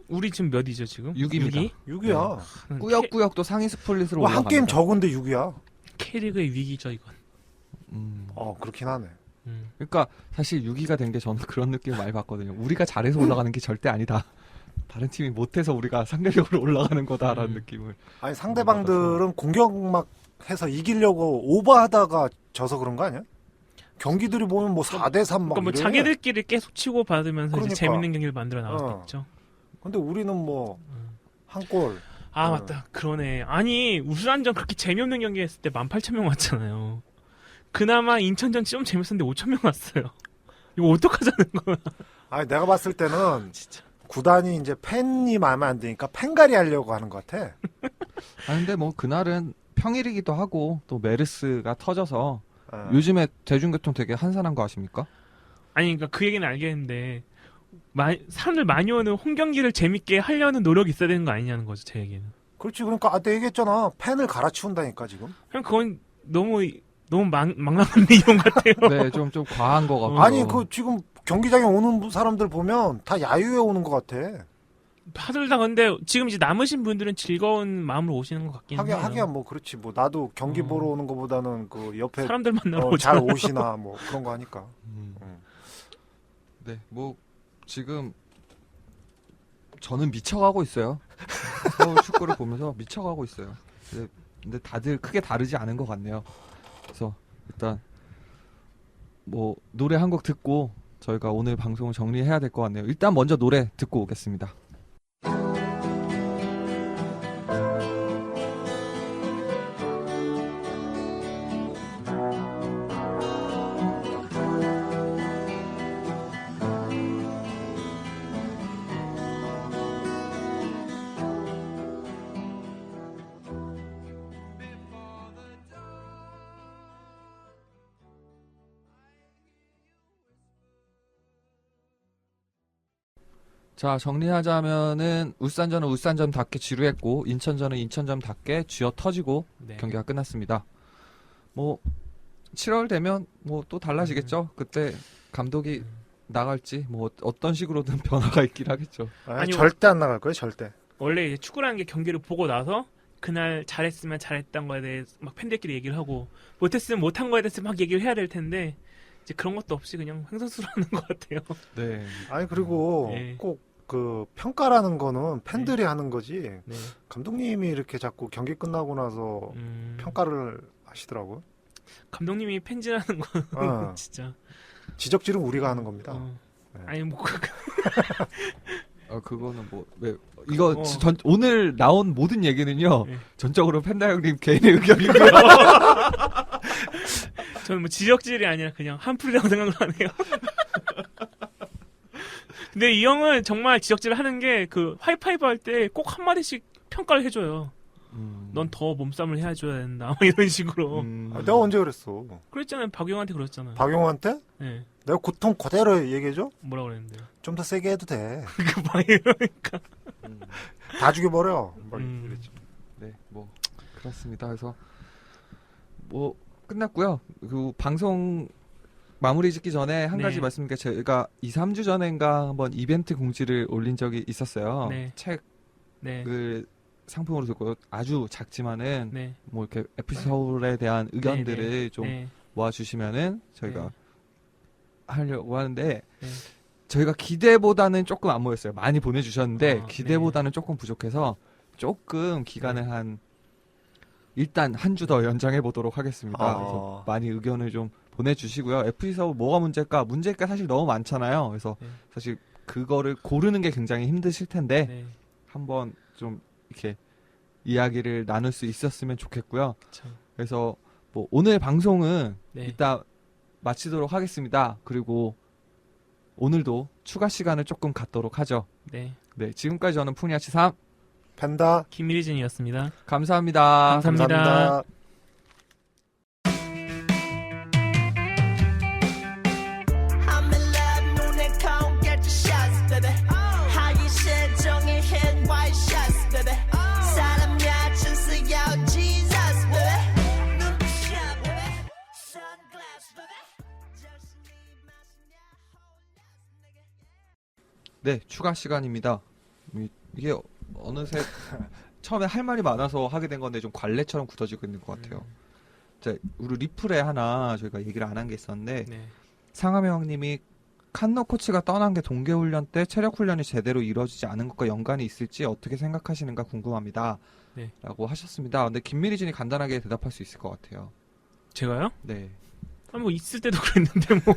우리 지금 몇이죠 지금? 6입니다. 6이야. 꾸역꾸역 또 상위 스플릿으로 한 올라갑니다. 게임 적은데 6이야. K리그의 위기죠 이건. 그렇긴 하네. 그러니까 사실 6위가 된 게 저는 그런 느낌을 많이 받거든요. 우리가 잘해서 올라가는 게 절대 아니다. 다른 팀이 못해서 우리가 상대력으로 올라가는 거다라는 느낌을. 아니 상대방들은 공격 막 해서 이기려고 오버하다가 져서 그런 거 아니야? 경기들이 보면 뭐 4대3 막 그러니까 뭐 이래. 자기들끼리 계속 치고 받으면서 그러니까. 이제 재밌는 경기를 만들어 나갈 수 있죠. 근데 우리는 뭐 한 골. 맞다. 그러네. 아니 우수한전 그렇게 재미없는 경기 했을 때 18,000명 왔잖아요. 그나마 인천전 좀 재밌었는데 5,000명 왔어요. 이거 어떡하자는 거야. 아니 내가 봤을 때는 진짜. 구단이 이제 팬이 마음에 안 드니까 팬갈이 하려고 하는 것 같아. 근데 뭐 그날은 평일이기도 하고 또 메르스가 터져서 요즘 요즘에 대중교통 되게 한산한 거 아십니까? 아니 그러니까 그 얘기는 알겠는데 사람들 많이 오는 홈 경기를 재밌게 하려는 노력이 있어야 되는 거 아니냐는 거죠 제 얘기는. 그렇지. 그러니까 내가 얘기했잖아. 팬을 갈아치운다니까 지금. 그냥 그건 너무 망랑한 이용 같아요. 네, 좀 과한 거 같고. 아니 그 지금 경기장에 오는 사람들 보면 다 야유회 오는 것 같아. 다들 다 근데 지금 이제 남으신 분들은 즐거운 마음으로 오시는 것 같긴 해요. 하기야 뭐 그렇지. 뭐 나도 경기 보러 오는 것보다는 그 옆에 사람들 만나러 잘 오잖아요. 오시나 뭐 그런 거 하니까. 네, 뭐 지금 저는 미쳐가고 있어요. 서울 축구를 보면서 미쳐가고 있어요. 근데 다들 크게 다르지 않은 것 같네요. 그래서 일단 뭐 노래 한 곡 듣고 저희가 오늘 방송을 정리해야 될 것 같네요. 일단 먼저 노래 듣고 오겠습니다. 자, 정리하자면은 울산전은 울산전답게 지루했고 인천전은 인천전답게 쥐어 터지고 네. 경기가 끝났습니다. 뭐 7월 되면 뭐 또 달라지겠죠. 그때 감독이 나갈지 뭐 어떤 식으로든 변화가 있긴 하겠죠. 아니요. 절대 안 나갈 거예요, 절대. 원래 이제 축구라는 게 경기를 보고 나서 그날 잘했으면 잘했던 거에 대해서 막 팬들끼리 얘기를 하고 못했으면 못한 거에 대해서 막 얘기를 해야 될 텐데 이제 그런 것도 없이 그냥 횡설수설하는 것 같아요. 네. 아니 그리고 네. 꼭 그 평가라는 거는 팬들이 하는 거지. 네. 감독님이 이렇게 자꾸 경기 끝나고 나서 평가를 하시더라고요. 감독님이 팬질하는 건 어. 진짜. 지적질은 우리가 하는 겁니다. 네. 아니 뭐 그거는 뭐 왜 이거 어. 오늘 나온 모든 얘기는요. 네. 전적으로 팬다 형님 개인의 의견이고요. 저는 뭐 지적질이 아니라 그냥 한풀이라고 생각을 하네요. 근데 이 형은 정말 지적질을 하는 게 그 하이파이브 할 때 꼭 한마디씩 평가를 해줘요. 넌 더 몸싸움을 해줘야 된다. 뭐 이런 식으로. 내가 언제 그랬어? 그랬잖아요. 박용한테 그랬잖아요. 박용호한테? 네. 내가 고통 그대로 얘기해줘? 뭐라고 그랬는데요. 좀 더 세게 해도 돼. 그 막 이러니까. 다 죽여버려. 막 이랬지. 네, 뭐 그렇습니다. 그래서 뭐 끝났고요. 그 방송 마무리 짓기 전에 한 가지 네. 말씀드릴게요. 제가 2, 3주 전인가 한번 이벤트 공지를 올린 적이 있었어요. 네. 책을 네. 상품으로 듣고 아주 작지만은 네. 뭐 이렇게 FC 서울에 대한 의견들을 네. 좀 네. 모아주시면은 저희가 네. 하려고 하는데 네. 저희가 기대보다는 조금 안 모였어요. 많이 보내주셨는데 아, 기대보다는 조금 부족해서 조금 기간을 한 일단 한 주 더 연장해 보도록 하겠습니다. 그래서 많이 의견을 좀 보내주시고요. FC 서울 뭐가 문제일까? 문제가 사실 너무 많잖아요. 그래서 네. 사실 그거를 고르는 게 굉장히 힘드실 텐데 네. 한번 좀 이렇게 이야기를 나눌 수 있었으면 좋겠고요. 참. 그래서 뭐 오늘 방송은 네. 이따 마치도록 하겠습니다. 그리고 오늘도 추가 시간을 조금 갖도록 하죠. 네. 네, 지금까지 저는 푸니아치 3 팬다. 김일희진이었습니다. 감사합니다. 감사합니다. I'm in love, 눈에 count, get the shots, baby. 하기 실종의 hit white shots, baby. 사람야 주스야, Jesus, baby. 눈부셔, baby. Sunglass, baby. 절신이 마시냐, 홀렸어, 내게. 네, 추가 시간입니다. 이게 어느새 처음에 할 말이 많아서 하게 된 건데 좀 관례처럼 굳어지고 있는 것 같아요. 자, 우리 리플에 하나 저희가 얘기를 안 한 게 있었는데 네. 상암의 형님이 칸노 코치가 떠난 게 동계훈련 때 체력 훈련이 제대로 이루어지지 않은 것과 연관이 있을지 어떻게 생각하시는가 궁금합니다. 네. 라고 하셨습니다. 근데 김미리진이 간단하게 대답할 수 있을 것 같아요. 제가요? 네. 아, 뭐 있을 때도 그랬는데 뭐.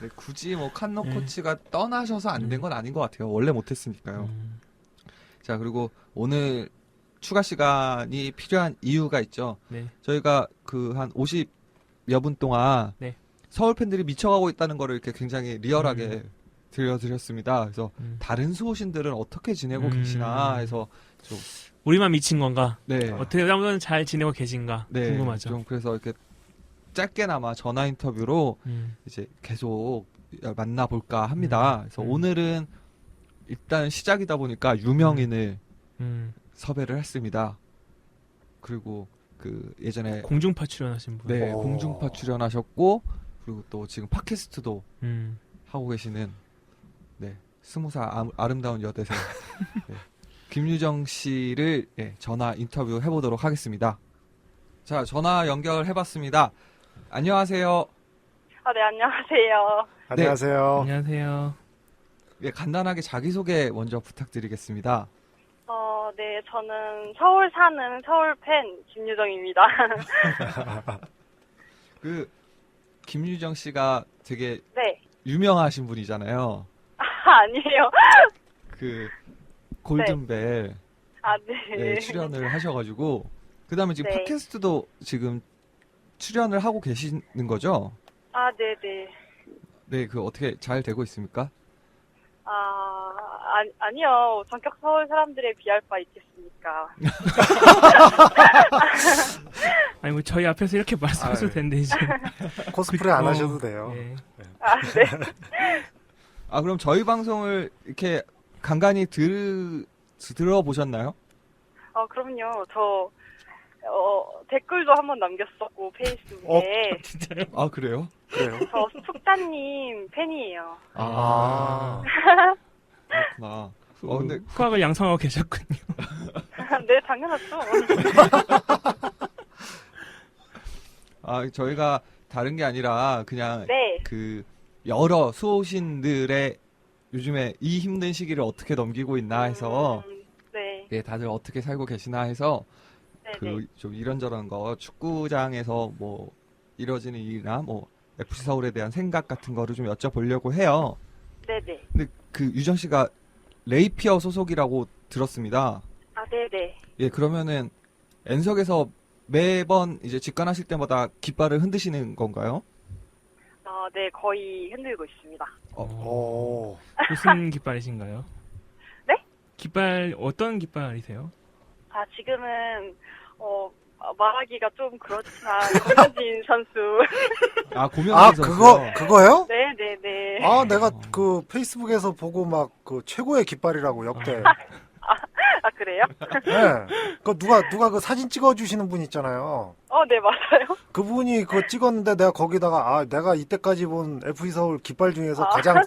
네, 굳이 뭐 칸노 네. 코치가 떠나셔서 안 된 건 아닌 것 같아요. 원래 못했으니까요. 자, 그리고 오늘 추가 시간이 필요한 이유가 있죠. 네. 저희가 그 한 50여 분 동안 네. 서울 팬들이 미쳐가고 있다는 거를 이렇게 굉장히 리얼하게 들려드렸습니다. 그래서 다른 수호신들은 어떻게 지내고 계시나 해서 좀 우리만 미친 건가? 네. 어떻게 사람들은 잘 지내고 계신가? 네, 궁금하죠. 좀 그래서 이렇게 짧게나마 전화 인터뷰로 음. 이제 계속 만나볼까 합니다. 그래서 오늘은 일단 시작이다 보니까 유명인을 섭외를 했습니다. 그리고 그 예전에 공중파 출연하신 분. 네, 오. 공중파 출연하셨고 그리고 또 지금 팟캐스트도 하고 계시는 네, 20살 아름다운 여대생 네, 김유정 씨를 전화 인터뷰 해보도록 하겠습니다. 자, 전화 연결해봤습니다. 안녕하세요. 네, 안녕하세요. 안녕하세요. 안녕하세요. 네, 간단하게 자기소개 먼저 부탁드리겠습니다. 네, 저는 서울 사는 서울 팬 김유정입니다. 그 김유정 씨가 되게 네. 유명하신 분이잖아요. 아니에요. 그 골든벨 네. 네, 출연을 하셔가지고 그 다음에 지금 네. 팟캐스트도 지금 출연을 하고 계시는 거죠? 네네. 네, 그 어떻게 잘 되고 있습니까? 아니요. 전격 서울 사람들에 비할 바 있겠습니까? 아니 뭐 저희 앞에서 이렇게 말씀하셔도 네. 되는데 이제. 코스프레 안 하셔도 돼요. 네. 네. 아, 그럼 저희 방송을 이렇게 간간히 들어보셨나요? 그럼요. 저, 댓글도 한번 남겼었고, 페이스북에. 진짜요? 아, 그래요? 그래요? 저 숙자님 팬이에요. 아. 그렇구나. 근데 후학을 양성하고 계셨군요. 네, 당연하죠. 저희가 다른 게 아니라 그냥 네. 그 여러 수호신들의 요즘에 이 힘든 시기를 어떻게 넘기고 있나 해서 네. 예, 다들 어떻게 살고 계시나 해서 네네. 그 좀 이런저런 거 축구장에서 뭐 이뤄지는 일이나 뭐 FC 서울에 대한 생각 같은 거를 좀 여쭤보려고 해요. 네네. 근데 그 유정 씨가 레이피어 소속이라고 들었습니다. 아, 네네. 예, 그러면은 N석에서 매번 이제 직관하실 때마다 깃발을 흔드시는 건가요? 네, 거의 흔들고 있습니다. 오. 무슨 깃발이신가요? 네? 깃발 어떤 깃발이세요? 지금은, 말하기가 좀 그렇지만, 고현진 선수. 고명진 선수요. 그거요? 네네네. 내가 그 페이스북에서 보고 막 그 최고의 깃발이라고 역대. 그래요? 네. 그 누가 그 사진 찍어주시는 분 있잖아요. 네, 맞아요. 그분이 그거 찍었는데 내가 거기다가 내가 이때까지 본 FC 서울 깃발 중에서 가장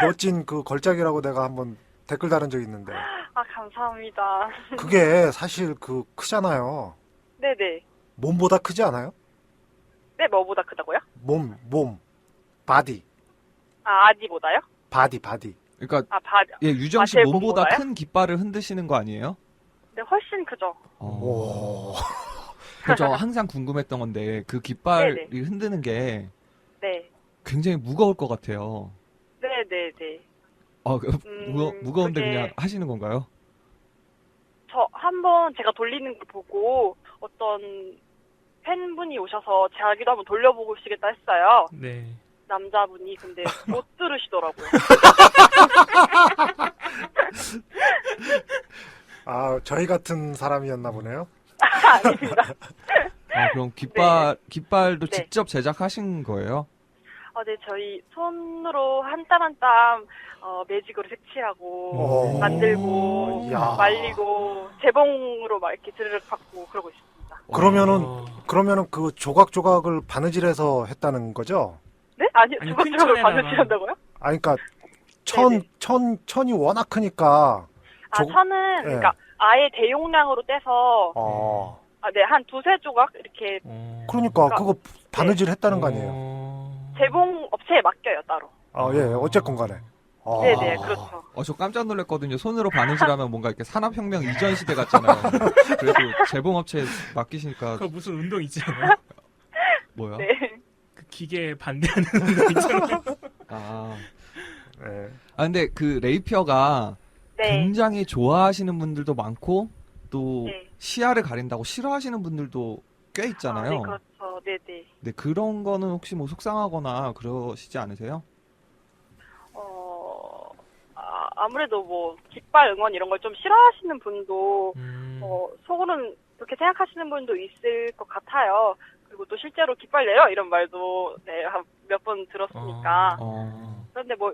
멋진 그 걸작이라고 내가 한번 댓글 달은 적이 있는데. 감사합니다. 그게 사실 크잖아요. 네네. 몸보다 크지 않아요? 네, 뭐보다 크다고요? 몸. 바디. 아디보다요? 바디. 그러니까 바디. 예, 유정 씨 제 몸보다 몸보다요? 큰 깃발을 흔드시는 거 아니에요? 네, 훨씬 크죠. 오. 저 항상 궁금했던 건데 그 깃발이 네네. 흔드는 게 네. 굉장히 무거울 것 같아요. 네네네. 무거운데 그게- 그냥 하시는 건가요? 저 한번 제가 돌리는 걸 보고 어떤 팬분이 오셔서 자기도 한번 돌려보고 싶겠다 했어요. 네. 남자분이. 근데 못 들으시더라고요. 저희 같은 사람이었나 보네요. 아닙니다. 그럼 깃발도 네. 직접 제작하신 거예요? 네, 저희 손으로 한 땀 한 땀 매직으로 색칠하고 오. 만들고 이야. 말리고 재봉으로 막 이렇게 드르륵 받고 그러고 있습니다. 그러면은 그 조각조각을 바느질해서 했다는 거죠? 네? 아니, 아니, 조각조각을 큰 천에다가. 바느질한다고요? 그러니까 네네. 천이 워낙 크니까. 천은 네. 그러니까 아예 대용량으로 떼서 네, 한 두세 조각 이렇게 그러니까 그거 바느질 했다는 거 아니에요? 재봉 업체에 맡겨요, 따로. 예, 어쨌건 간에. 네네, 그렇죠. 저 깜짝 놀랐거든요. 손으로 바느질하면 뭔가 이렇게 산업혁명 이전 시대 같잖아요. 그래도 재봉업체에 맡기시니까 그거 무슨 운동 있지 않아요? 뭐야? 네. 그 기계에 반대하는 운동 있잖아요. 네. 근데 그 레이피어가 네. 굉장히 좋아하시는 분들도 많고 또 네. 시야를 가린다고 싫어하시는 분들도 꽤 있잖아요. 네, 그렇죠. 네네. 네, 그런 거는 혹시 뭐 속상하거나 그러시지 않으세요? 아무래도 뭐 깃발 응원 이런 걸 좀 싫어하시는 분도 속으로는 그렇게 생각하시는 분도 있을 것 같아요. 그리고 또 실제로 깃발 내요 이런 말도 네, 몇 번 들었으니까. 그런데 뭐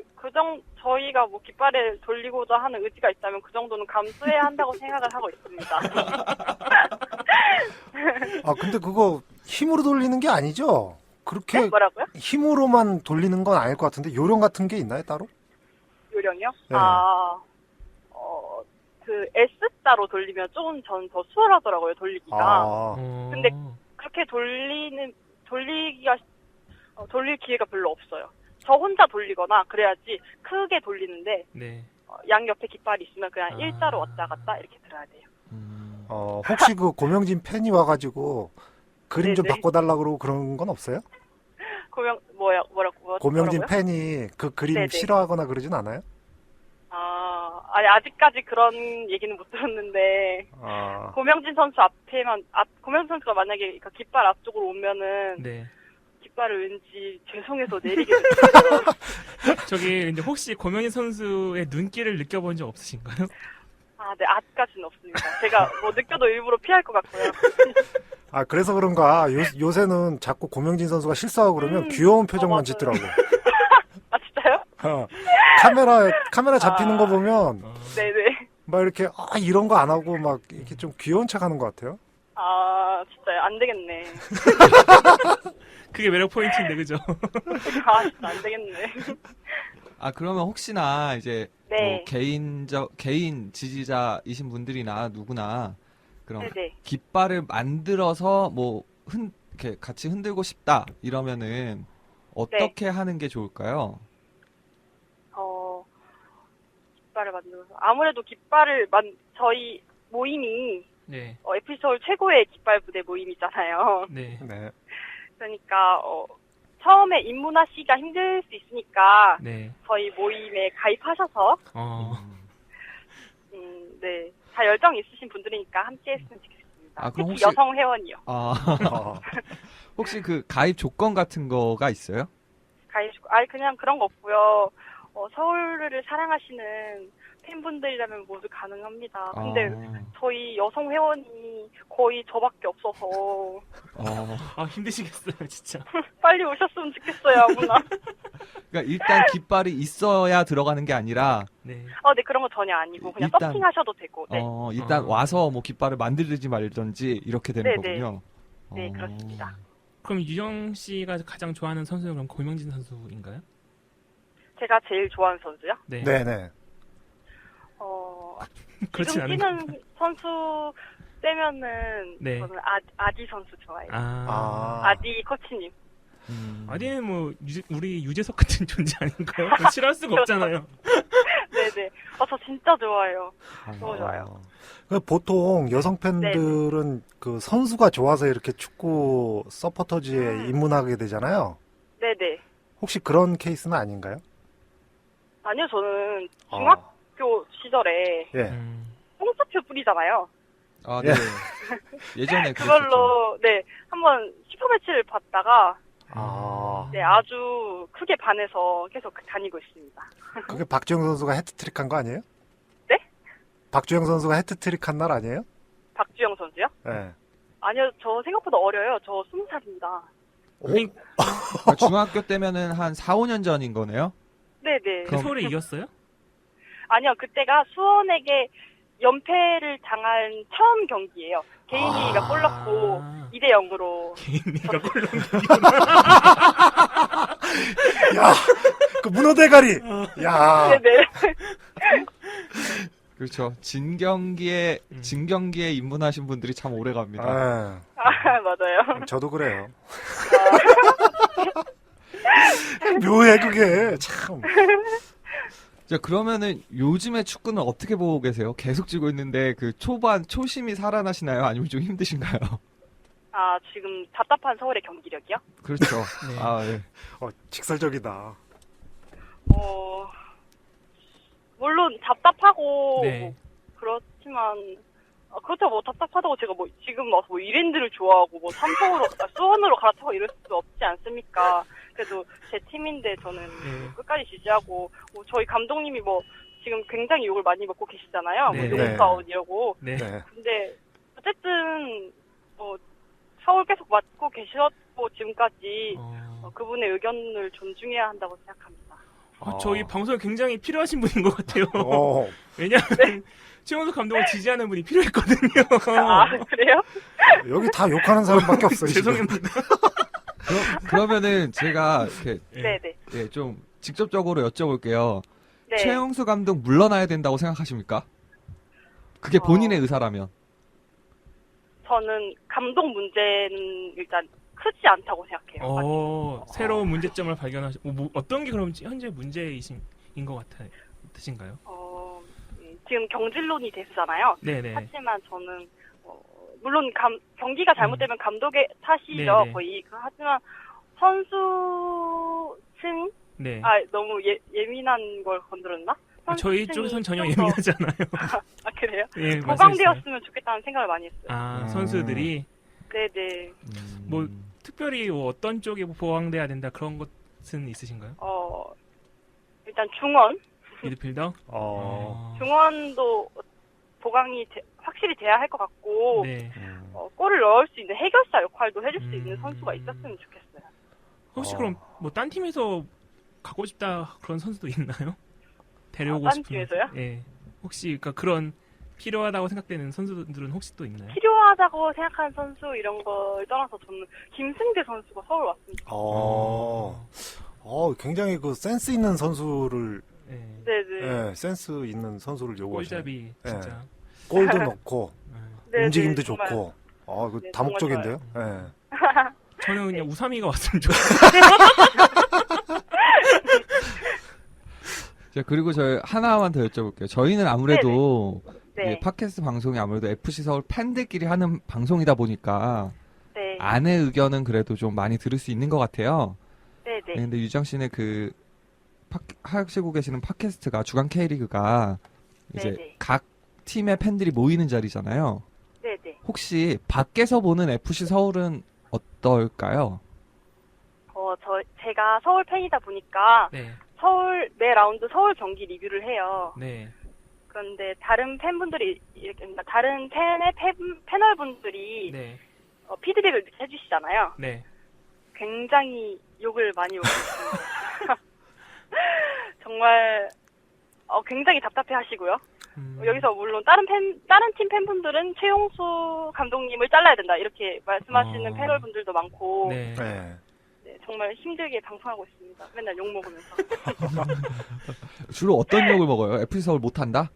저희가 뭐 깃발을 돌리고자 하는 의지가 있다면 그 정도는 감수해야 한다고 생각을 하고 있습니다. 근데 그거 힘으로 돌리는 게 아니죠? 그렇게 네? 뭐라고요? 힘으로만 돌리는 건 아닐 것 같은데 요령 같은 게 있나요 따로? 요령이요? 네. 그 S자로 돌리면 조금 전 더 수월하더라고요, 돌리기가. 근데 그렇게 돌릴 기회가 별로 없어요. 저 혼자 돌리거나 그래야지 크게 돌리는데 네. 양 옆에 깃발이 있으면 그냥 일자로 왔다 갔다 이렇게 들어야 돼요. 혹시 그 고명진 팬이 와가지고 그림 좀 네네. 바꿔달라 그러고 그런 건 없어요? 뭐라고요? 고명진 팬이 그 그림 네네. 싫어하거나 그러진 않아요? 아니 아직까지 그런 얘기는 못 들었는데 고명진 선수 고명진 선수가 만약에 그 깃발 앞쪽으로 오면은 네. 깃발을 왠지 죄송해서 내리게 되더라고요. 저기 근데 혹시 고명희 선수의 눈길을 느껴본 적 없으신가요? 네, 아직까지는 없습니다. 제가 뭐 느껴도 일부러 피할 것 같고요. 그래서 그런가 요새는 자꾸 고명진 선수가 실수하고 그러면 귀여운 표정만 맞아요. 짓더라고. 진짜요? 카메라 잡히는 거 보면 네네. 막 이렇게 이런 거 안 하고 막 이렇게 좀 귀여운 척 하는 것 같아요. 아, 진짜 안 되겠네. 그게 매력 포인트인데 그죠? 아, 진짜 안 되겠네. 아, 그러면 혹시나 이제 네. 뭐 개인 지지자이신 분들이나 누구나 그럼 네네. 깃발을 만들어서 뭐 이렇게 같이 흔들고 싶다 이러면은 어떻게 하는 게 좋을까요? 깃발을 만들어서. 아무래도 저희 모임이 네. FC서울 최고의 깃발 부대 모임이잖아요. 네. 네. 그러니까, 처음에 입문하시기가 힘들 수 있으니까, 네. 저희 모임에 가입하셔서, 네. 다 열정 있으신 분들이니까 함께 했으면 좋겠습니다. 아, 그럼 특히 혹시- 여성 회원이요. 혹시 그 가입 조건 같은 거가 있어요? 그냥 그런 거 없고요. 서울을 사랑하시는 팬분들이라면 모두 가능합니다. 근데 저희 여성 회원이 거의 저밖에 없어서 힘드시겠어요, 진짜. 빨리 오셨으면 좋겠어요, 아무나. 그러니까 일단 깃발이 있어야 들어가는 게 아니라 네. 네, 그런 거 전혀 아니고 그냥 일단- 서칭하셔도 되고. 네, 일단 와서 뭐 깃발을 만들지 말든지 이렇게 되는 네네. 거군요. 네, 그렇습니다. 그럼 유정 씨가 가장 좋아하는 선수는 그럼 고명진 선수인가요? 제가 제일 좋아하는 선수요? 네. 네네. 그렇진 지금 않은 뛰는 선수 빼면은 네. 저는 아디 선수 좋아해요. 아디 코치님. 아디는 뭐 우리 유재석 같은 존재 아닌가요? 싫어할 수가 없잖아요. 네네. 저 진짜 좋아해요. 너무 좋아요. 보통 여성 팬들은 그 선수가 좋아서 이렇게 축구 서포터즈에 입문하게 되잖아요. 네네. 혹시 그런 케이스는 아닌가요? 아니요, 저는 중학교 시절에 예. 뽕수표 뿌리잖아요. 아, 네. 예전에 그걸로 네 한번 슈퍼매치를 봤다가 네 아주 크게 반해서 계속 다니고 있습니다. 그게 박주영 선수가 해트트릭 한 거 아니에요? 네? 박주영 선수가 해트트릭 한 날 아니에요? 박주영 선수요? 네. 아니요, 저 생각보다 어려요. 저 20살입니다. 그러니까 중학교 때면은 한 4, 5년 전인 거네요? 네네. 그 서울에 이겼어요? 아니요, 그때가 수원에게 연패를 당한 처음 경기예요. 개인이가 골 넣고 2대 0으로. 개인이가 골 넣은 야, 그 문어 대가리. 야. 네네. 그렇죠. 진 경기에 입문하신 분들이 참 오래 갑니다. 맞아요. 저도 그래요. 묘해 그게 참. 자, 그러면은 요즘에 축구는 어떻게 보고 계세요? 계속 지고 있는데 그 초심이 살아나시나요? 아니면 좀 힘드신가요? 지금 답답한 서울의 경기력이요? 그렇죠. 네. 네. 직설적이다. 물론 답답하고 네. 뭐 그렇지만 그렇다고 뭐 답답하다고 제가 뭐 지금 와서 뭐 이랜드를 좋아하고 뭐 수원으로 갈아타고 이럴 수 없지 않습니까? 그래도 제 팀인데 저는 끝까지 지지하고 뭐 저희 감독님이 뭐 지금 굉장히 욕을 많이 먹고 계시잖아요. 네. 뭐 용서아웃 이러고. 네. 근데 어쨌든 서울 계속 맡고 계셨고 지금까지 그분의 의견을 존중해야 한다고 생각합니다. 저희 방송에 굉장히 필요하신 분인 것 같아요. 왜냐하면 최용석 감독을 지지하는 분이 필요했거든요. 그래요? 여기 다 욕하는 사람밖에 없어요. 죄송합니다. 그러면은 제가 이렇게 네네. 좀 직접적으로 여쭤볼게요. 네. 최용수 감독 물러나야 된다고 생각하십니까? 그게 본인의 의사라면. 저는 감독 문제는 일단 크지 않다고 생각해요. 새로운 문제점을 발견하시고 어떤 게 그럼 현재 문제이신 것 같으신가요? 지금 경질론이 대수잖아요. 네네. 하지만 저는 물론 경기가 잘못되면 감독의 탓이죠. 네네. 거의. 하지만 선수층 네. 너무 예민한 걸 건드렸나? 저희 쪽에선 전혀 예민하지 않아요. 그래요? 예, 보강되었으면 좋겠다는 생각을 많이 했어요. 선수들이 네네. 뭐 특별히 어떤 쪽에 보강돼야 된다 그런 것은 있으신가요? 일단 중원. 미드필더? 중원도 보강이 확실히 돼야 할 것 같고 네. 골을 넣을 수 있는 해결사 역할도 해줄 수 있는 선수가 있었으면 좋겠어요. 혹시 그럼 뭐 딴 팀에서 가고 싶다 그런 선수도 있나요? 데려오고 딴 싶은. 팀에서요? 예. 혹시 그러니까 그런 필요하다고 생각되는 선수들은 혹시 또 있나요? 필요하다고 생각하는 선수 이런 걸 떠나서 저는 김승재 선수가 서울 왔습니다. 굉장히 그 센스 있는 선수를, 예. 네네. 예, 센스 있는 선수를 요구하시네요. 골잡이 예. 진짜. 골도 넣고, 네네, 움직임도 정말. 좋고, 그 네, 다목적인데요? 예. 저는 네. 그냥 우삼이가 왔으면 좋겠어요. 자, 그리고 저희 하나만 더 여쭤볼게요. 저희는 아무래도 네. 이게 팟캐스트 방송이 아무래도 FC 서울 팬들끼리 하는 방송이다 보니까 네. 아내 의견은 그래도 좀 많이 들을 수 있는 것 같아요. 네네. 네, 근데 유정 씨는 그 하시고 계시는 팟캐스트가 주간 K리그가 이제 네네. 각 팀의 팬들이 모이는 자리잖아요. 네네. 혹시 밖에서 보는 FC 서울은 어떨까요? 제가 서울 팬이다 보니까 네. 매 라운드 서울 경기 리뷰를 해요. 네. 그런데 다른 팬분들이 다른 패널분들이 네. 피드백을 해주시잖아요. 네. 굉장히 욕을 많이 먹고 있습니다. 정말 굉장히 답답해하시고요. 여기서 물론 다른 팀 팬분들은 최용수 감독님을 잘라야 된다 이렇게 말씀하시는 패널분들도 많고 네. 네. 네, 정말 힘들게 방송하고 있습니다. 맨날 욕 먹으면서. 주로 어떤 욕을 먹어요? FC 서울 못한다?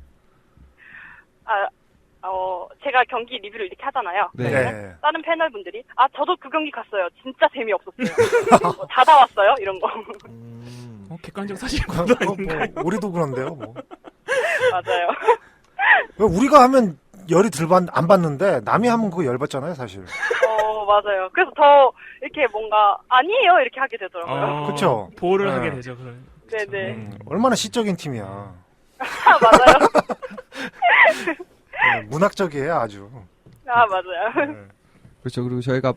제가 경기 리뷰를 이렇게 하잖아요. 네. 네. 다른 패널분들이 저도 그 경기 갔어요. 진짜 재미없었어요. 자다 왔어요. 이런 거. 객관적 사실관도 아닌가요? 우리도 그런데요, 뭐. 맞아요. 우리가 하면 열이 안 받는데, 남이 하면 그거 열 받잖아요, 사실. 맞아요. 그래서 더 이렇게 뭔가 아니에요 이렇게 하게 되더라고요. 그쵸? 보호를 네. 하게 되죠. 그런. 네네. 얼마나 시적인 팀이야. 맞아요. 네, 문학적이에요, 아주. 맞아요. 네. 그렇죠. 그리고 저희가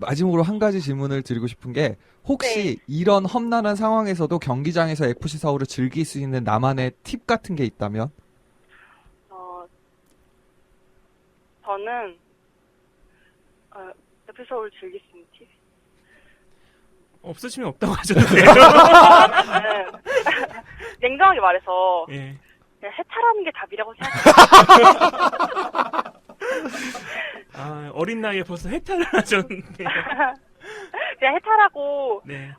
마지막으로 한 가지 질문을 드리고 싶은 게 혹시 이런 험난한 상황에서도 경기장에서 FC 서울을 즐길 수 있는 나만의 팁 같은 게 있다면? 저는 FC 서울 즐길 수 있는 팁. 없으시면 없다고 하셔도 돼요. 냉정하게 말해서 예. 그냥 해탈하는 게 답이라고 생각해요. 어린 나이에 벌써 해탈을 하셨는데. 그냥 해탈하고 네.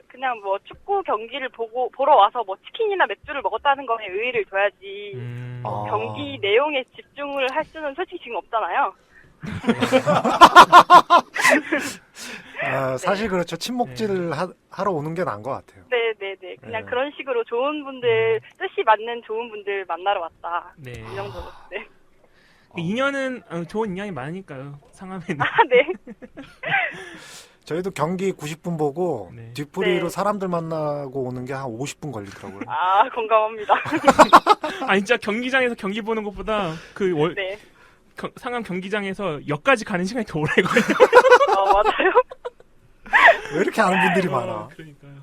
그냥 뭐 축구 경기를 보러 와서 뭐 치킨이나 맥주를 먹었다는 거에 의의를 둬야지. 경기 내용에 집중을 할 수는 솔직히 지금 없잖아요. 사실 그렇죠. 친목질을 하러 오는 게 나은 것 같아요. 네네네. 그냥 네. 그런 식으로 좋은 분들, 뜻이 맞는 좋은 분들 만나러 왔다. 네. 이 정도로. 네. 인연은 좋은 인연이 많으니까요. 상암에는. 네. 저희도 경기 90분 보고 네. 뒤풀이로 네. 사람들 만나고 오는 게 한 50분 걸리더라고요. 공감합니다. 진짜 경기장에서 경기 보는 것보다 네. 상암 경기장에서 역까지 가는 시간이 더 오래 걸려요. 맞아요. 왜 이렇게 아는 분들이 많아. 그러니까요.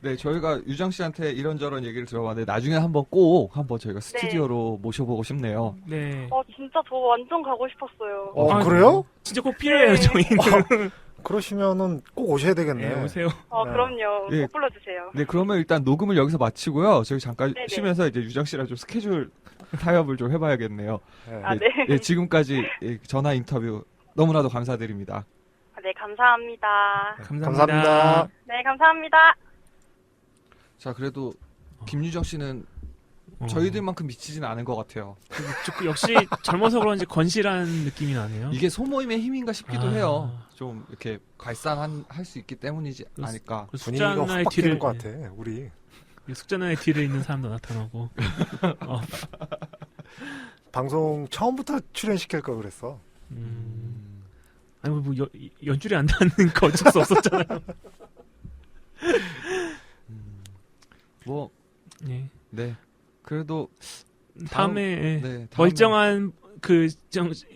네, 저희가 유정 씨한테 이런저런 얘기를 들어봤는데 나중에 한번 저희가 스튜디오로 모셔보고 싶네요. 네. 진짜 저 완전 가고 싶었어요. 그래요? 진짜 꼭 필요해요, 네. 저희는. 그러시면은 꼭 오셔야 되겠네. 네, 오세요. 그럼요. 예. 꼭 불러주세요. 네, 그러면 일단 녹음을 여기서 마치고요. 저희 잠깐 네네. 쉬면서 이제 유정 씨랑 좀 스케줄 타협을 좀 해봐야겠네요. 네. 네. 지금까지 전화 인터뷰 너무나도 감사드립니다. 네, 감사합니다. 감사합니다. 네, 감사합니다. 자, 그래도 김유정 씨는 저희들만큼 미치진 않은 것 같아요. 역시 젊어서 그런지 건실한 느낌이 나네요. 이게 소모임의 힘인가 싶기도 아. 해요. 좀 이렇게 할 수 있기 때문이지 않을까. 숫자 분위기가 하나의 확 바뀌는 뒤를 것 같아, 우리. 숫자 하나의 뒤를 있는 사람도 나타나고. 방송 처음부터 출연시킬 걸 그랬어. 아니 뭐 연줄이 안 닿는 거 어쩔 수 없었잖아요. 네. 그래도 다음에 멀쩡한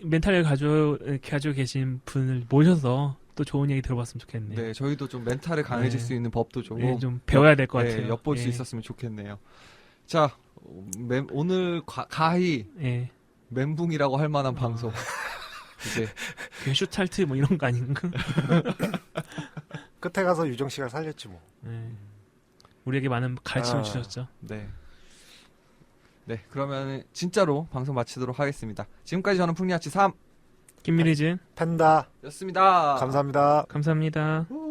멘탈을 가지고 계신 분을 모셔서 또 좋은 얘기 들어봤으면 좋겠네요. 네, 저희도 좀 멘탈을 강해질 수 있는 법도 좀 배워야 될 것 같아요. 엿볼 수 있었으면 좋겠네요. 자, 오늘 가히 멘붕이라고 할 만한 방송. 이제 슈탈트 뭐 이런 거 아닌가? 끝에 가서 유정 씨가 살렸지 뭐. 네. 우리에게 많은 가르침을 아. 주셨죠. 네. 네, 그러면 진짜로 방송 마치도록 하겠습니다. 지금까지 저는 풍리아치 3 김미리진 팬다. 였습니다. 감사합니다. 감사합니다. 후.